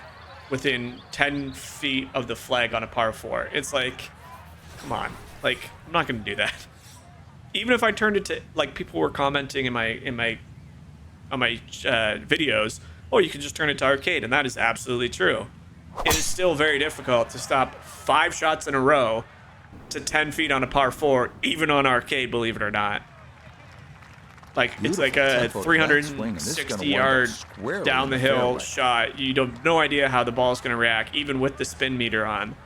within 10 feet of the flag on a par 4. It's like, come on, like I'm not gonna do that. Even if I turned it to, like, people were commenting on my videos, oh, you can just turn it to arcade, and that is absolutely true. It is still very difficult to stop 5 shots in a row to 10 feet on a par 4, even on arcade, believe it or not. Like, it's like a Beautiful tempo to that swing, and this is gonna 360 wind up yard squarely down in the the hill fairway. shot. You have no idea how the ball is going to react, even with the spin meter on.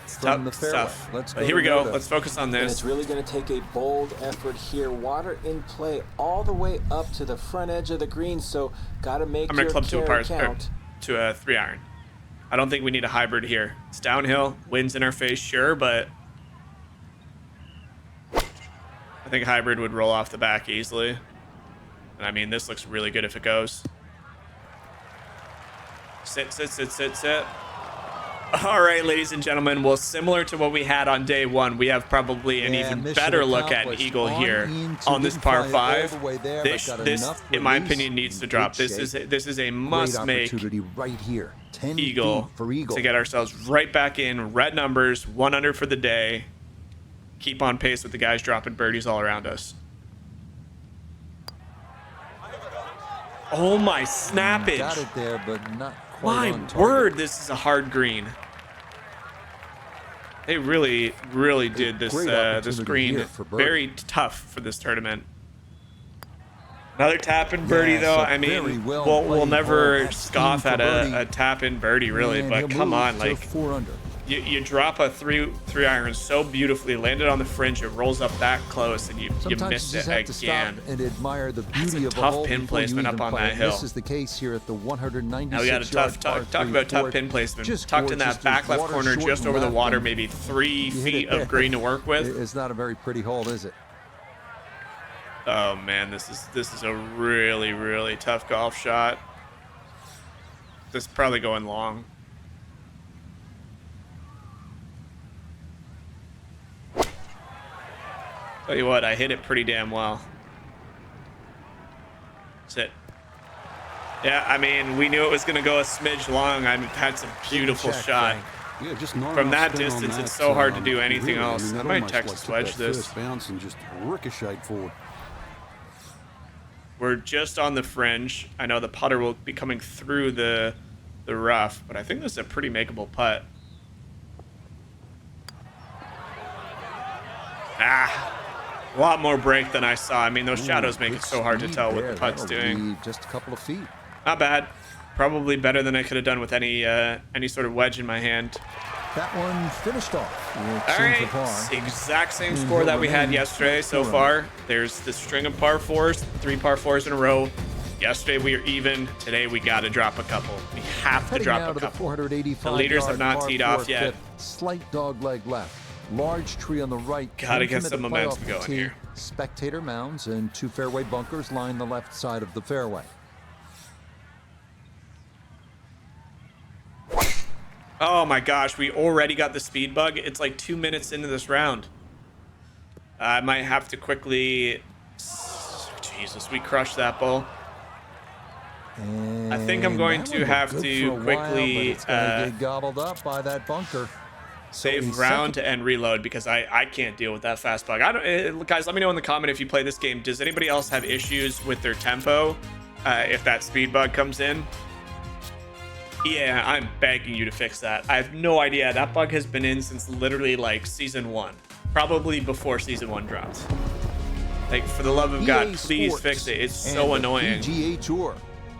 It's From the tough fairway. stuff. Let's But go here we to go. Noda. Let's focus on And it's this. really going to take a bold effort here. Water in play all the way up to the front edge of the green, so got to make I'm going your to club to a carry par count. to a 3-iron. I don't think we need a hybrid here. It's downhill, winds in our face, sure, but I think hybrid would roll off the back easily. And I mean, this looks really good if it goes. Sit, sit, sit, sit, sit. All right, ladies and gentlemen. Well, similar to what we had on day one, we have probably an even better look at an eagle here on this par 5. This, in my opinion, needs to drop. This is a must-make right here. 10 eagle to get ourselves right back in red numbers, 1 under for the day. Keep on pace with the guys dropping birdies all around us. Oh my snappage! Got it there, but not quite on My target. word, this is a hard green. They really did this this green very tough for this tournament. Another tap-in birdie, though. I mean, we'll never scoff at a tap-in birdie, really. But come on, like, 4 under. you drop a three iron so beautifully, landed on the fringe, it rolls up that close, and you miss it again. And admire the That's beauty a of tough pin placement up on that hill. This is the case here at the 196 Now we got a tough talk about tough pin placement. Tucked in that back left corner, just over the water, maybe 3 feet of green to work with. It's not a very pretty hole, is it? Oh man, this is a really tough golf shot. This is probably going long. Tell you what, I hit it pretty damn well. Sit. Yeah, I mean, we knew it was going to go a smidge long. I've had some beautiful shot. Yeah, just From that distance, it's so hard to do anything else. I might Texas wedge this. First bounce and just ricocheted forward. We're just on the fringe. I know the putter will be coming through the rough, but I think this is a pretty makeable putt. A lot more break than I saw. I mean, those shadows make it so hard to tell what the putt's doing. Just a couple of feet. Not bad. Probably better than I could have done with any sort of wedge in my hand. That one finished off. All right, exact same score that we had yesterday so far. There's the string of par 4s, 3 par 4s in a row. Yesterday we were even. Today we got to drop a couple. We have to drop a couple. The leaders have not teed off yet. Slight dog leg left. Large tree on the right. Gotta get some momentum going here. Spectator mounds and 2 fairway bunkers line the left side of the fairway. Oh my gosh, we already got the speed bug. It's like 2 minutes into this round. I might have to quickly... Jesus, we crushed that ball. And I think I'm going to have to quickly get gobbled up by that bunker. Save round and reload because I can't deal with that fast bug. Guys, let me know in the comment if you play this game. Does anybody else have issues with their tempo if that speed bug comes in? Yeah, I'm begging you to fix that. I have no idea. That bug has been in since literally like season 1, probably before season 1 dropped. Like, for the love of God, please fix it. It's so annoying. PGA Tour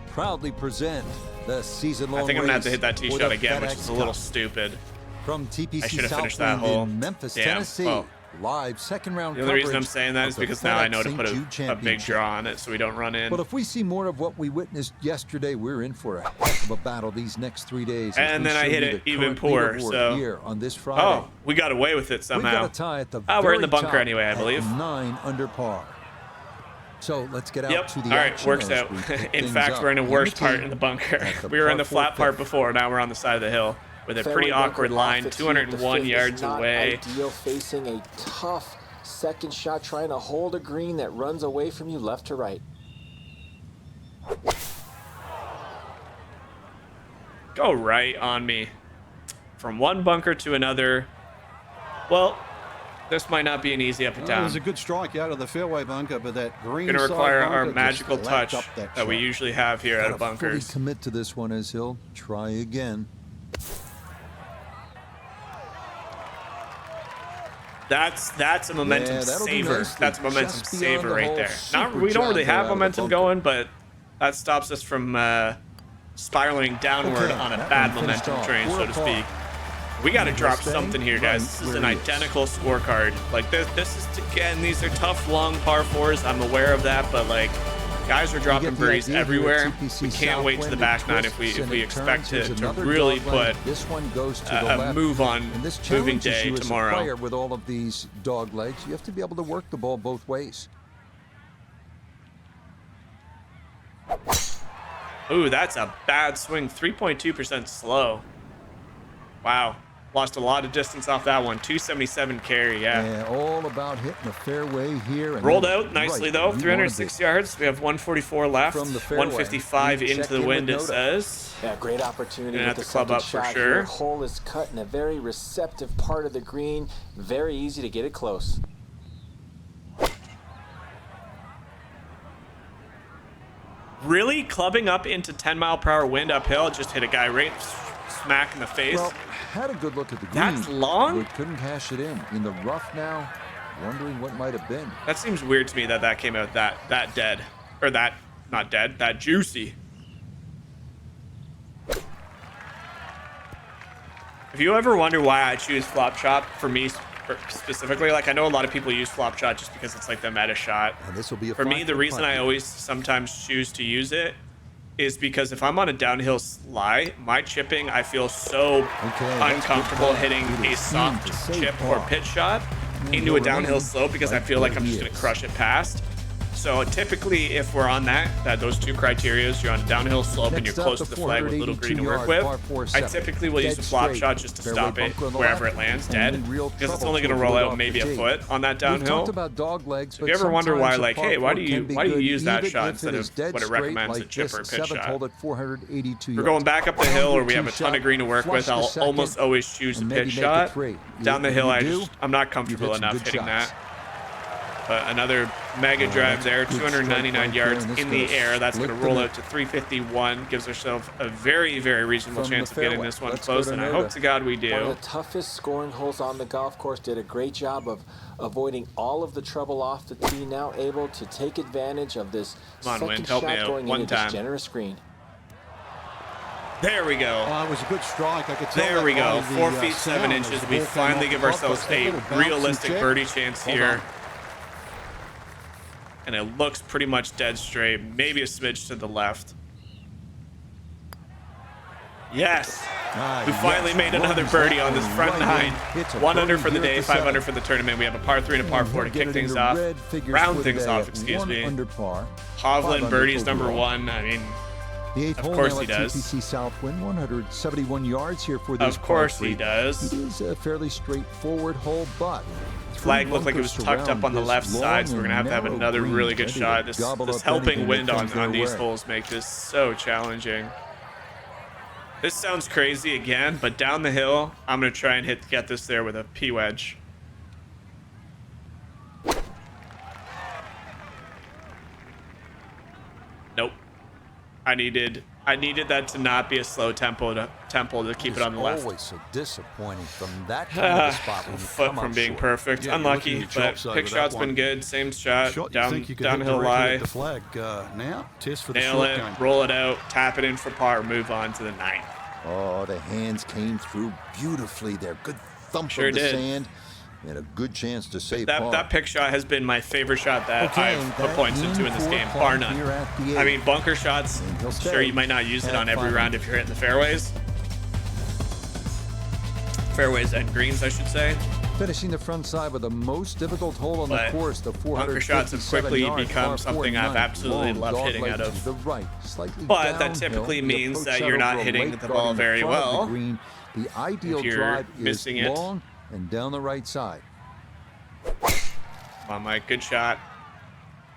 proudly present the season-long I think I'm gonna have to hit that tee race shot for the again, which FedEx is a little Cup. stupid. From TPC I should have finished that Southwind hole. in Memphis, Damn. Tennessee. Well, Live second-round the only reason I'm coverage saying that is of the because now I know to FedEx put St Jude a big Championship. draw on it so we don't run in. But if we see more of what we witnessed yesterday, we're in for a heck of a battle these next 3 days. And then I hit it even poorer, so... Here on this Friday. Oh, we got away with it We somehow. got a tie at the We're in the very bunker top anyway, I at believe. 9 under par. So let's get out to the All right, action works as out. we pick In things fact, up. we're in a Here worse the part tee in the bunker. at the We were in the par flat part 4 before. Now we're on the side of the hill with a pretty awkward line, 201 yards away. Ideal, facing a tough second shot, trying to hold a green that runs away from you left to right. Go right on me. From one bunker to another. Well, this might not be an easy up and It down. was a good strike out of the fairway bunker, but that green Going to side require our bunker magical just lapped touch up that we shot. usually have here at Gotta fully bunkers. commit to this one as he'll try again. That's a momentum that'll do saver. nicely. That's a momentum Just beyond saver the right hole. there. Super We don't really jab have out of the momentum bunker. going, but that stops us from spiraling downward Okay, on a that bad one finished momentum off. train, so Four to par. speak. We got to drop Staying something here, guys. This is right an where he is. identical scorecard. Like this is again, these are tough long par 4s. I'm aware of that, but like Guys are dropping the birdies idea here at everywhere. TPC We can't wait to the Southwind. back It nine if twists and we it expect turns. to There's another really dog leg. put This one goes to the a left. move on And this moving challenges day you as a tomorrow. player with all of these dog legs. You have to be able to work the ball both ways. Ooh, that's a bad swing. 3.2% slow. Wow. Lost a lot of distance off that one. 277 carry, yeah. And all about hitting the fairway here. And Rolled then out nicely, right though. where you wanna 306 be. yards. We have 144 left. From the fairway, 155 we into check the in wind, with it Noda. says. Yeah, great opportunity Gonna with have the to club second up for shot sure. here. Hole is cut in a very receptive part of the green. Very easy to get it close. Really clubbing up into 10-mile-per-hour wind uphill. Just hit a guy right smack in the face. Well, had a good look at the green. That's long? But couldn't cash it in the rough now. Wondering what might have been. That seems weird to me that came out that dead. Or that, not dead, that juicy. If you ever wonder why I choose flop shot for me specifically, like I know a lot of people use flop shot just because it's like the meta shot. And this will be a For me, the 5-foot reason putt. I always sometimes choose to use it is because if I'm on a downhill lie, my chipping, I feel so that's uncomfortable good. hitting It a is soft seen to chip save or par. pitch shot And into you'll a downhill remain slope because I right feel like where I'm he just going to is. crush it past. So typically, if we're on those two criterias, you're on a downhill slope and you're Next up, close the to the flag with little green to work 482-yard with, par 4-7. I typically will use Dead the flop straight. shot just to Fairway stop it bunker on the wherever left, it lands and dead, in real because it's trouble only going to to roll avoid out off maybe the a tee. foot on that We've downhill. talked about dog legs, If you ever but wonder why, sometimes a like, par hey, why four do can be you good use that even shot if instead it is of dead what it straight, recommends, a like chip this or a pitch seventh shot? hole at 482 We're going back up the hill or we have a 102 ton of green to work flush with, the I'll second, almost always choose a and maybe pitch make it shot. 3. Down the If hill, you I'm do, not you've comfortable hit some enough good hitting shots. that. But another mega drive there, good 299 strike right yards there, and in it's the gonna air. That's going to split the roll net. out to 351. Gives ourselves a very, very reasonable From the chance of getting fairway. this one Let's go close, to and I Noda. hope to God we One do. of the toughest scoring holes on the golf course. Did a great job of avoiding all of the trouble off the tee. Now able to take advantage of this Come on, second wind, help me shot out going one into time. this generous green. There we go. It was a good strike. I could tell There that we go. by the, 4 feet 7 sound inches. as the We ball came finally off give the club. ourselves Got a little bounce and realistic check. birdie chance Well here. done. And it looks pretty much dead straight. Maybe a smidge to the left. Yes. We finally made another birdie on this front nine. 1 under for the day, 5 under for the tournament. We have a par 3 and a par 4 to kick things off. Round things off, excuse me. Under par. Hovland birdies number 1. I mean, The 8th Of hole course now he at does. TPC Southwind, 171 yards here for this of course par he three. does. It is a fairly straightforward hole, but Flag looked like it was tucked up on the left side, so we're gonna have another really good shot. This helping wind on these holes make this so challenging. This sounds crazy again, but down the hill, I'm gonna try and get this there with a P wedge. Nope. I needed that to not be a slow tempo to keep it on the left. Always so disappointing from that kind of a spot when you Foot come from up being short. perfect. Yeah, you're Unlucky, looking at your but chops over pick that shot's one. been good. Same shot, Shot you think you could hit downhill directly lie. at the flag. Now, test for the Nail short it, game. roll it out, tap it in for par, move on to the 9th. Oh, the hands came through beautifully there. Good thump Sure of the did. sand. And a good chance to save par. That pick shot has been my favorite shot that Okay, I've put that points into in this in game, for bar par none. here at the I 8th. mean, bunker shots, And he'll sure, stay you might not use it at on every 5 round if you're hitting the fairways. Fairways and greens, I should say. Finishing the front side with the most difficult hole on the But course, the bunker shots have 457 quickly yard become par something I've 49. absolutely Long loved dog hitting leg out to of. the right, slightly But that downhill. typically The means approach that shot you're not over a hitting lake the guarding ball very front of the well. green. The ideal you're drive is missing it. long and down the right side. Come on, Mike, good shot.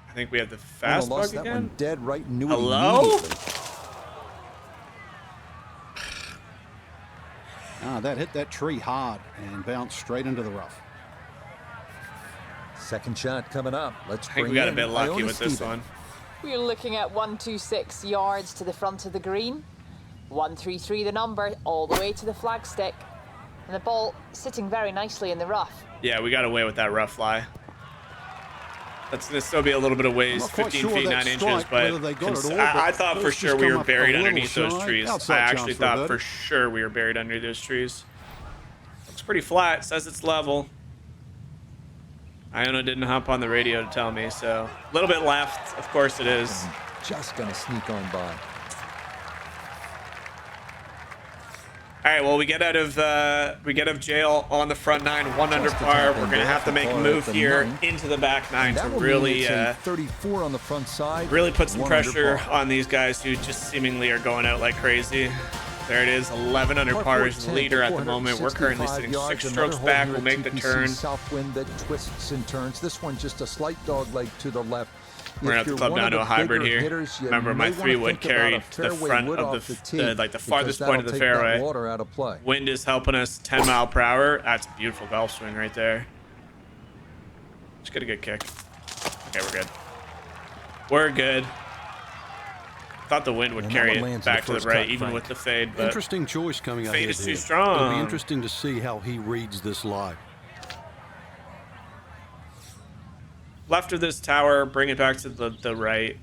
I think we have the fast Lost bug that one again. dead right into it Hello? immediately. That hit that tree hard and bounced straight into the rough. Second shot coming up. Let's I think bring we got a in bit lucky Iona with this Stephen. one. We're looking at 126 yards to the front of the green. 133 the number, all the way to the flagstick. And the ball sitting very nicely in the rough. Yeah, we got away with that rough fly. That's gonna still be a little bit of ways, I'm not quite 15 sure feet, that 9 inches, strike, but whether they got it all, I but thought for let's sure just we come were up a buried little underneath those shy. trees. Outside I chance actually for a thought birdie. for sure we were buried under those trees. Looks pretty flat, says it's level. Iona didn't hop on the radio to tell me, so a little bit left. Of course it is. Just gonna sneak on by. All right, well, we get out of jail on the front nine, 1 under par. We're gonna have to make a move here into the back nine to really 34 on the front side. Really put some pressure on these guys who just seemingly are going out like crazy. There it is, 11 under par is leader at the moment. We're currently sitting 6 strokes back. We'll make the turn. Southwind that twists and turns. This one just a slight dog leg to the left. We're gonna have to club down to a hybrid here. Remember, my 3-wood carried the front of the like the farthest point of the fairway. Wind is helping us 10 mile per hour. That's a beautiful golf swing right there. Just get a good kick. Okay, we're good. We're good. Thought the wind would carry it back to the right, even with the fade. But interesting choice coming out. Fade is too strong. It'll be interesting to see how he reads this lie. Left of this tower, bring it back to the right.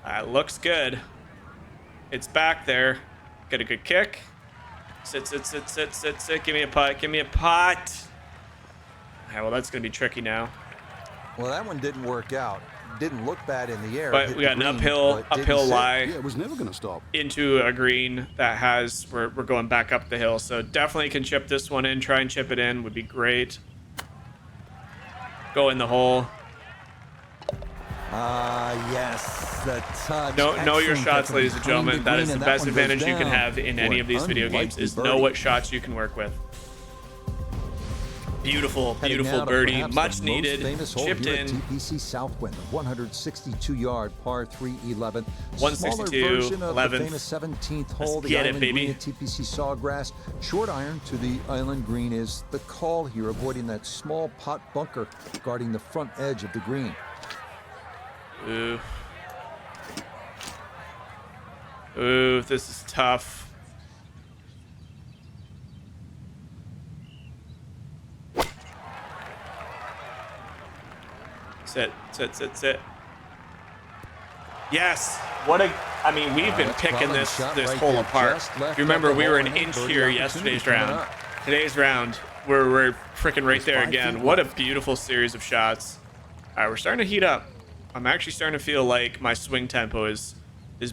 That looks good. It's back there. Get a good kick. Sit, sit, sit, sit, sit, sit. Give me a putt. Give me a putt. Okay, well, that's going to be tricky now. Well, that one didn't work out. Didn't look bad in the air. But we got an uphill lie. Yeah, it was never going to stop. Into a green that has, we're going back up the hill. So definitely can chip this one in. Try and chip it in would be great. Go in the hole. Yes. The touch. Know your shots, ladies and gentlemen. That is the best advantage you can have in any of these video games, is know what shots you can work with. Beautiful, beautiful birdie. Much needed. Chipped in. TPC Southwind, 162-yard par 3 11. 162, 11. Famous 17th hole. Let's get it, baby. TPC Sawgrass. Short iron to the island green is the call here, avoiding that small pot bunker guarding the front edge of the green. Ooh. Ooh, this is tough. Sit, sit, sit, sit. Yes. What a... I mean, we've been picking this hole apart. You remember, we were an inch here yesterday's round. Today's round, we're freaking right there again. What a beautiful series of shots. All right, we're starting to heat up. I'm actually starting to feel like my swing tempo has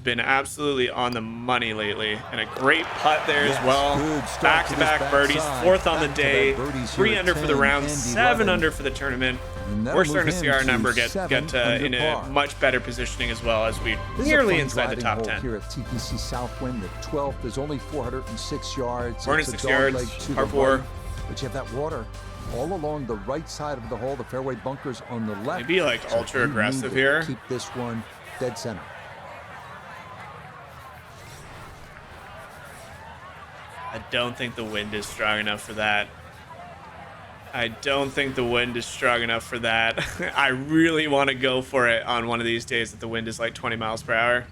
been absolutely on the money lately. And a great putt there as well. Back-to-back birdies, 4th on the day, 3 under for the round, 7 under for the tournament. We're starting to see our number get in a much better positioning as well, as we're nearly inside the top 10. Here at TPC Southwind, the 12th is only 406 yards. 406 yards, par 4. But you have that water all along the right side of the hole. The fairway bunkers on the left. Maybe like ultra aggressive here. Keep this one dead center. I don't think the wind is strong enough for that. I don't think the wind is strong enough for that. I really want to go for it on one of these days that the wind is like 20 miles per hour.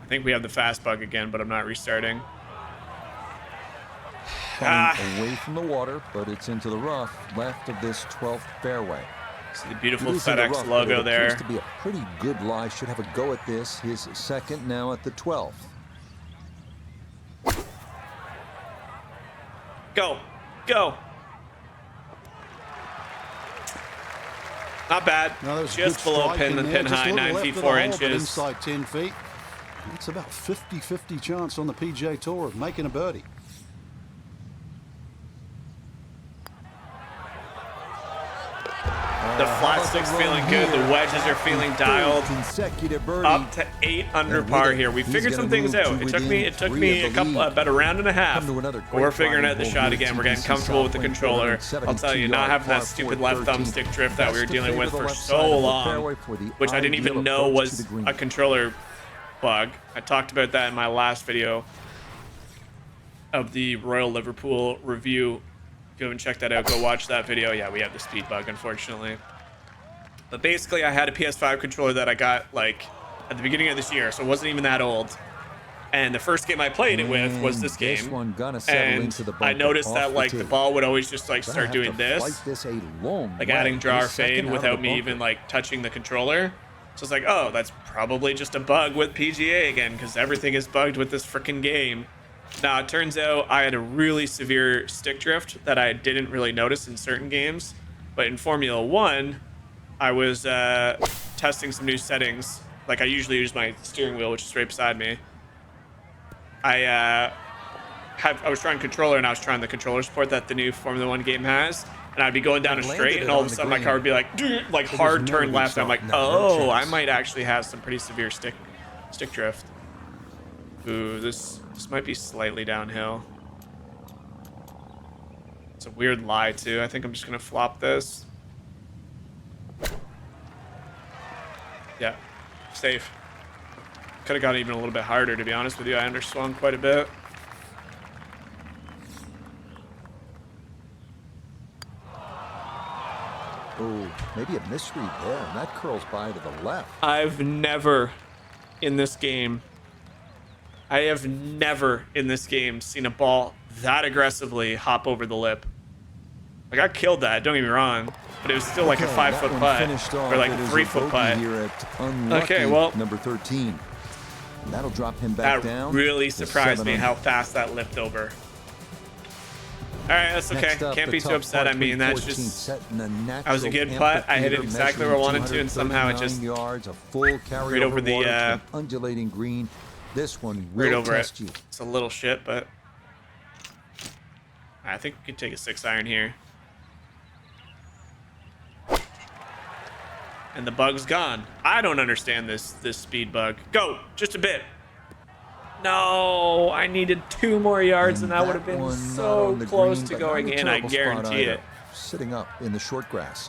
I think we have the fast bug again, but I'm not restarting. Away from the water, but it's into the rough left of this 12th fairway. See the beautiful FedEx logo there. Appears to be a pretty good lie. Should have a go at this. His second now at the 12th. Go. Go. Not bad. No, just below pin, the pin high, 9 feet 4 inches. Inside 10 feet. It's about 50-50 chance on the PGA Tour of making a birdie. The flat stick's feeling good. The wedges are feeling dialed. Up to 8 under par here. We figured some things out. It took me about a round and a half. But we're figuring out the shot again. We're getting comfortable with the controller. I'll tell you, not having that stupid left thumbstick drift that we were dealing with for so long, which I didn't even know was a controller bug. I talked about that in my last video of the Royal Liverpool review. If you haven't checked that out, go watch that video. Yeah, we have the speed bug, unfortunately. But basically, I had a PS5 controller that I got like at the beginning of this year, so it wasn't even that old. And the first game I played it with was this game. And I noticed that like the ball would always just like start doing this, like adding draw or fade without me even like touching the controller. So it's like, oh, that's probably just a bug with PGA again, because everything is bugged with this freaking game. Now, it turns out I had a really severe stick drift that I didn't really notice in certain games. But in Formula 1, I was testing some new settings. Like, I usually use my steering wheel, which is right beside me. I was trying controller, and I was trying the controller support that the new Formula 1 game has. And I'd be going down a straight, and all of a sudden my car would be like hard turn left. I'm like, oh, I might actually have some pretty severe stick drift. Ooh, this might be slightly downhill. It's a weird lie too. I think I'm just gonna flop this. Yeah, safe. Could have gotten even a little bit harder, to be honest with you. I underswung quite a bit. Oh, maybe a misread there, and that curls by to the left. I've never in this game seen a ball that aggressively hop over the lip. Like, I killed that, don't get me wrong, but it was still like a 5-foot putt or like a 3-foot putt. Okay, well, number 13. And that'll drop him back down. That really surprised me how fast that lipped over. All right, that's okay. Can't be too upset. I mean, that's just... That was a good putt. I hit it exactly where I wanted to, and somehow it just... right over the... undulating green. This one right will over test it. you. It's a little shit, but... I think we could take a 6-iron here. And the bug's gone. I don't understand this speed bug. Go, just a bit. No, I needed 2 more yards, and that would have been so close to going in. I guarantee it. Sitting up in the short grass.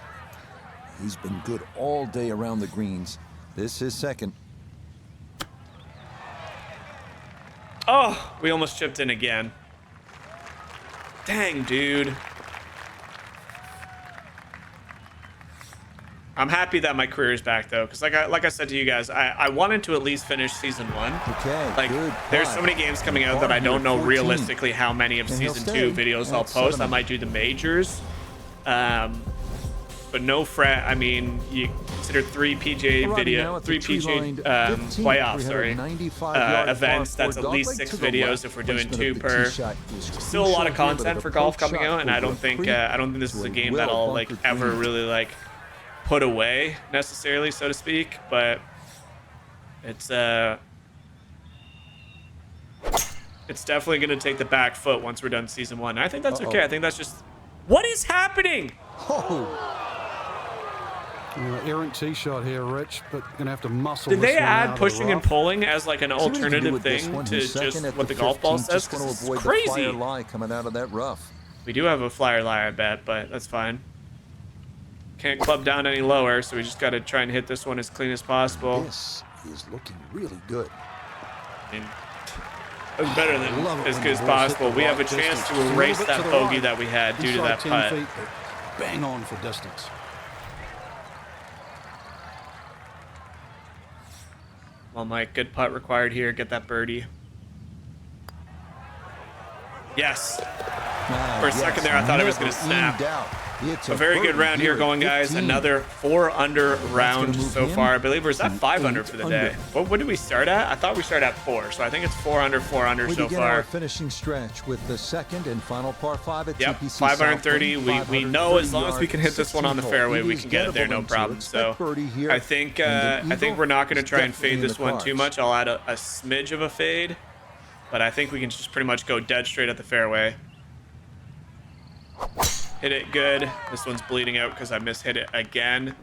He's been good all day around the greens. This is second. Oh, we almost chipped in again. Dang, dude. I'm happy that my career is back, though, because like I said to you guys, I wanted to at least finish season 1. Okay, like, there's so many games coming out that I don't know realistically how many of season 2 videos I'll post. I might do the majors, but no fret. I mean, you consider 3 PGA playoffs, events. That's at least 6 videos if we're doing 2 per. Still a lot of content for golf coming out, and I don't think this is a game that I'll like ever really like put away necessarily, so to speak, but it's definitely going to take the back foot once we're done season 1. And I think that's okay. I think that's just... What is happening? Errant tee shot here, Rich, but gonna have to muscle. Did they add pushing and pulling as like an alternative thing to just what the golf ball says? Because it's crazy. Coming out of that rough. We do have a flyer lie, I bet, but that's fine. Can't club down any lower, so we just got to try and hit this one as clean as possible. This is looking really good. I mean, it's better than as good as possible. We have a chance to erase that bogey that we had due to that putt. Bang on for distance. Well, Mike, good putt required here. Get that birdie. Yes. For a second there, I thought it was going to snap. A very good round here going, guys. Another 4-under round so far. I believe we're at 5-under for the day. What did we start at? I thought we started at 4, so I think it's 4-under so far. Our finishing stretch with the second and final par 5 at yep, TPC 530. We know as long as we can hit this one on the fairway, we can get it there, no problem. So I think we're not going to try and fade this one too much. I'll add a smidge of a fade, but I think we can just pretty much go dead straight at the fairway. Hit it good. This one's bleeding out because I mishit it again.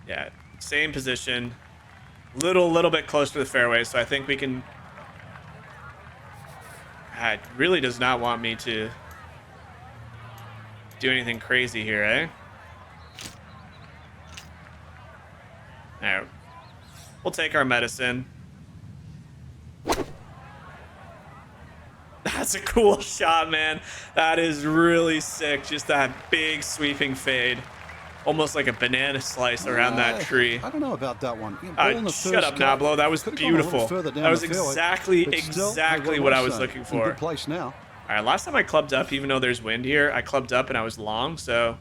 Yeah, same position. Little bit close to the fairway, so I think we can... It really does not want me to do anything crazy here, eh? Alright. We'll take our medicine. That's a cool shot, man. That is really sick. Just that big sweeping fade. Almost like a banana slice around that tree. I don't know about that one. Shut up, Nablo. That was beautiful. That was exactly what I was looking for. Good place now. All right, last time I clubbed up, even though there's wind here, I clubbed up and I was long, so...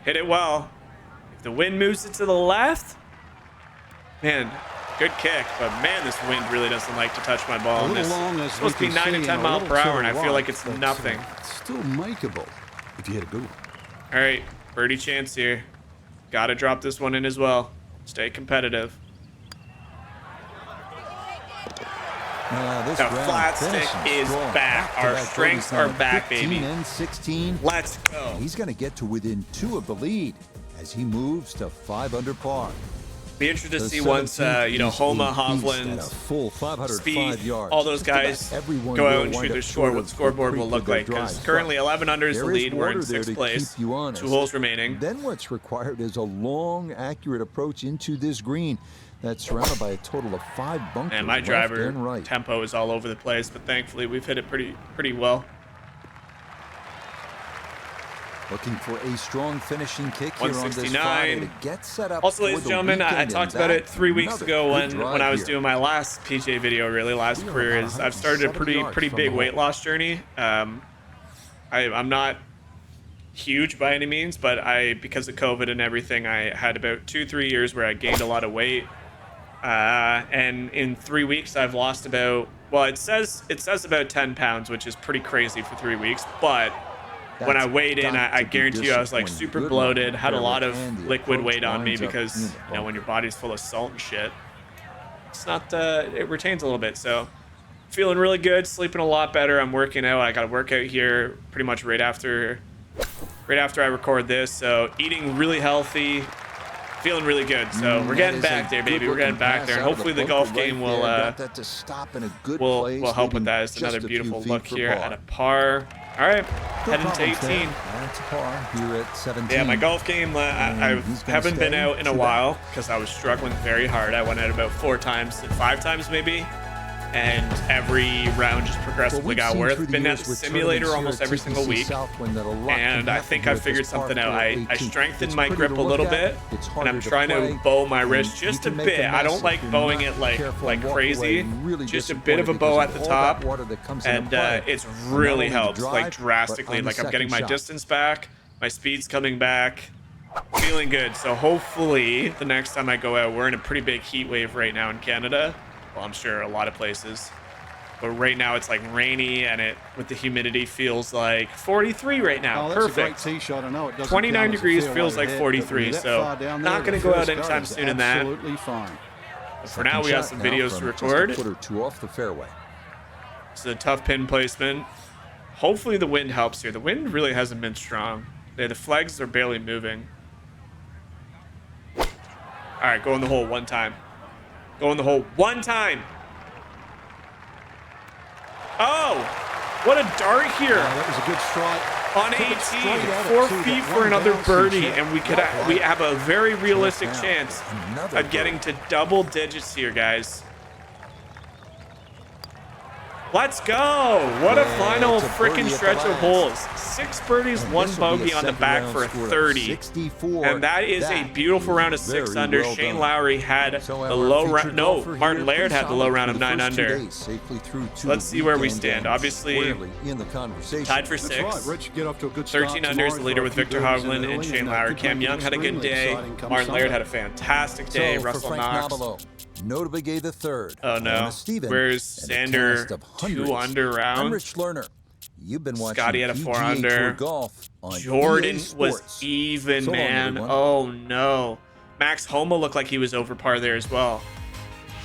Hit it well. If the wind moves it to the left, man, good kick. But man, this wind really doesn't like to touch my ball. It's supposed to be 9 to 10 mile per hour, and I feel like it's nothing. Still makeable if you hit a good one. All right, birdie chance here. Got to drop this one in as well. Stay competitive. This The round flat stick finishing is strong. back. Our Back-to-back strengths birdies are now, back, 15 baby. and 16. Let's go. He's going to get to within 2 of the lead as he moves to 5 under par. Be interested to The see once, 17th you know, is Homa, a beast Hovland, at a full 505 Speed, yards. all those Just about guys everyone go will out and wind shoot their up score, short what of the scoreboard the will look creek like. with their Because drives. currently 11 under is the There is lead. We're in water there 6th to place. keep you honest. 2 holes remaining. Then what's required is a long, accurate approach into this green that's surrounded by a total of 5 bunkers And my left driver and right. tempo is all over the place, but thankfully we've hit it pretty well. Looking for a strong finishing kick here on this 169. Friday to get set up. Also, ladies for and the gentlemen, I weekend, talked and about it that's 3 weeks another ago good when drive I was here. doing my last PGA video, really last We are career. about I've started a 170 pretty yards big from weight the loss journey. I'm not huge by any means, but because of COVID and everything, I had about 2-3 years where I gained a lot of weight. And in 3 weeks, I've lost about, well, it says about 10 pounds, which is pretty crazy for 3 weeks. But when I weighed in, I guarantee you I was like super bloated, had a lot of liquid weight on me because, you know, when your body's full of salt and shit, it's not, it retains a little bit. So feeling really good, sleeping a lot better. I'm working out. I got a workout here pretty much right after I record this. So eating really healthy. Feeling really good, so we're getting back there, baby. We're getting back there, and hopefully the golf game will help with that. It's another beautiful look here at a par. All right, heading to 18. That's a par here at 17. Yeah, my golf game, I haven't been out in a while because I was struggling very hard. I went out about 4 times, 5 times maybe. And every round just progressively got worse. Been at the simulator almost every single week, and I think I figured something out. I strengthened my grip a little bit, and I'm trying to bow my wrist just a bit. I don't like bowing it like crazy, just a bit of a bow at the top, and it's really helped, like drastically. Like I'm getting my distance back, my speed's coming back, feeling good. So hopefully the next time I go out, we're in a pretty big heat wave right now in Canada. Well, I'm sure a lot of places, but right now it's like rainy, and it with the humidity feels like 43 right now. Perfect. 29 degrees feels like 43, so not going to go out anytime soon in that. But for now, we got some videos to record. Just a foot or 2 off the fairway. This is a tough pin placement. Hopefully the wind helps here. The wind really hasn't been strong. The flags are barely moving. All right, go in the hole one time. Go in the hole one time. Oh, what a dart here. That was a good strike. On 18, 4 feet for another birdie, and we have a very realistic chance of getting to double digits here, guys. Let's go. What a final freaking stretch of holes. 6 birdies, 1 bogey on the back for a 30. And that is a beautiful round of 6 under. Shane Lowry had the low round. No, Martin Laird had the low round of 9 under. So let's see where we stand. Obviously, tied for 6. 13 under is the leader with Victor Hovland and Shane Lowry. Cam Young had a good day. Martin Laird had a fantastic day. Russell Knox. Notably gave the 3rd. Oh no. Where's Sander? 2 under round. I'm Rich Lerner. You've been watching Scotty had a 4 PGA under. Tour golf on Jordan EA was Sports. even, So long, man. everyone. Oh no. Max Homa looked like he was over par there as well.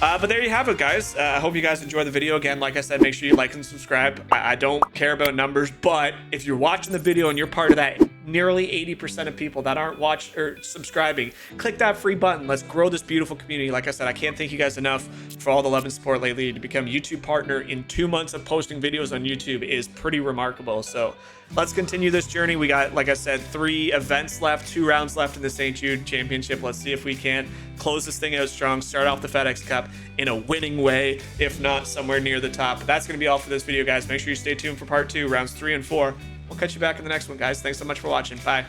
But there you have it, guys. I hope you guys enjoyed the video. Again, like I said, make sure you like and subscribe. I don't care about numbers, but if you're watching the video and you're part of that nearly 80% of people that aren't watching or subscribing, click that free button. Let's grow this beautiful community. Like I said, I can't thank you guys enough for all the love and support lately. To become a YouTube partner in 2 months of posting videos on YouTube is pretty remarkable. So let's continue this journey. We got, like I said, 3 events left, 2 rounds left in the St Jude Championship. Let's see if we can close this thing out strong, start off the FedEx Cup in a winning way, if not somewhere near the top. But that's going to be all for this video, guys. Make sure you stay tuned for part 2, rounds 3 and 4. We'll catch you back in the next one, guys. Thanks so much for watching. Bye.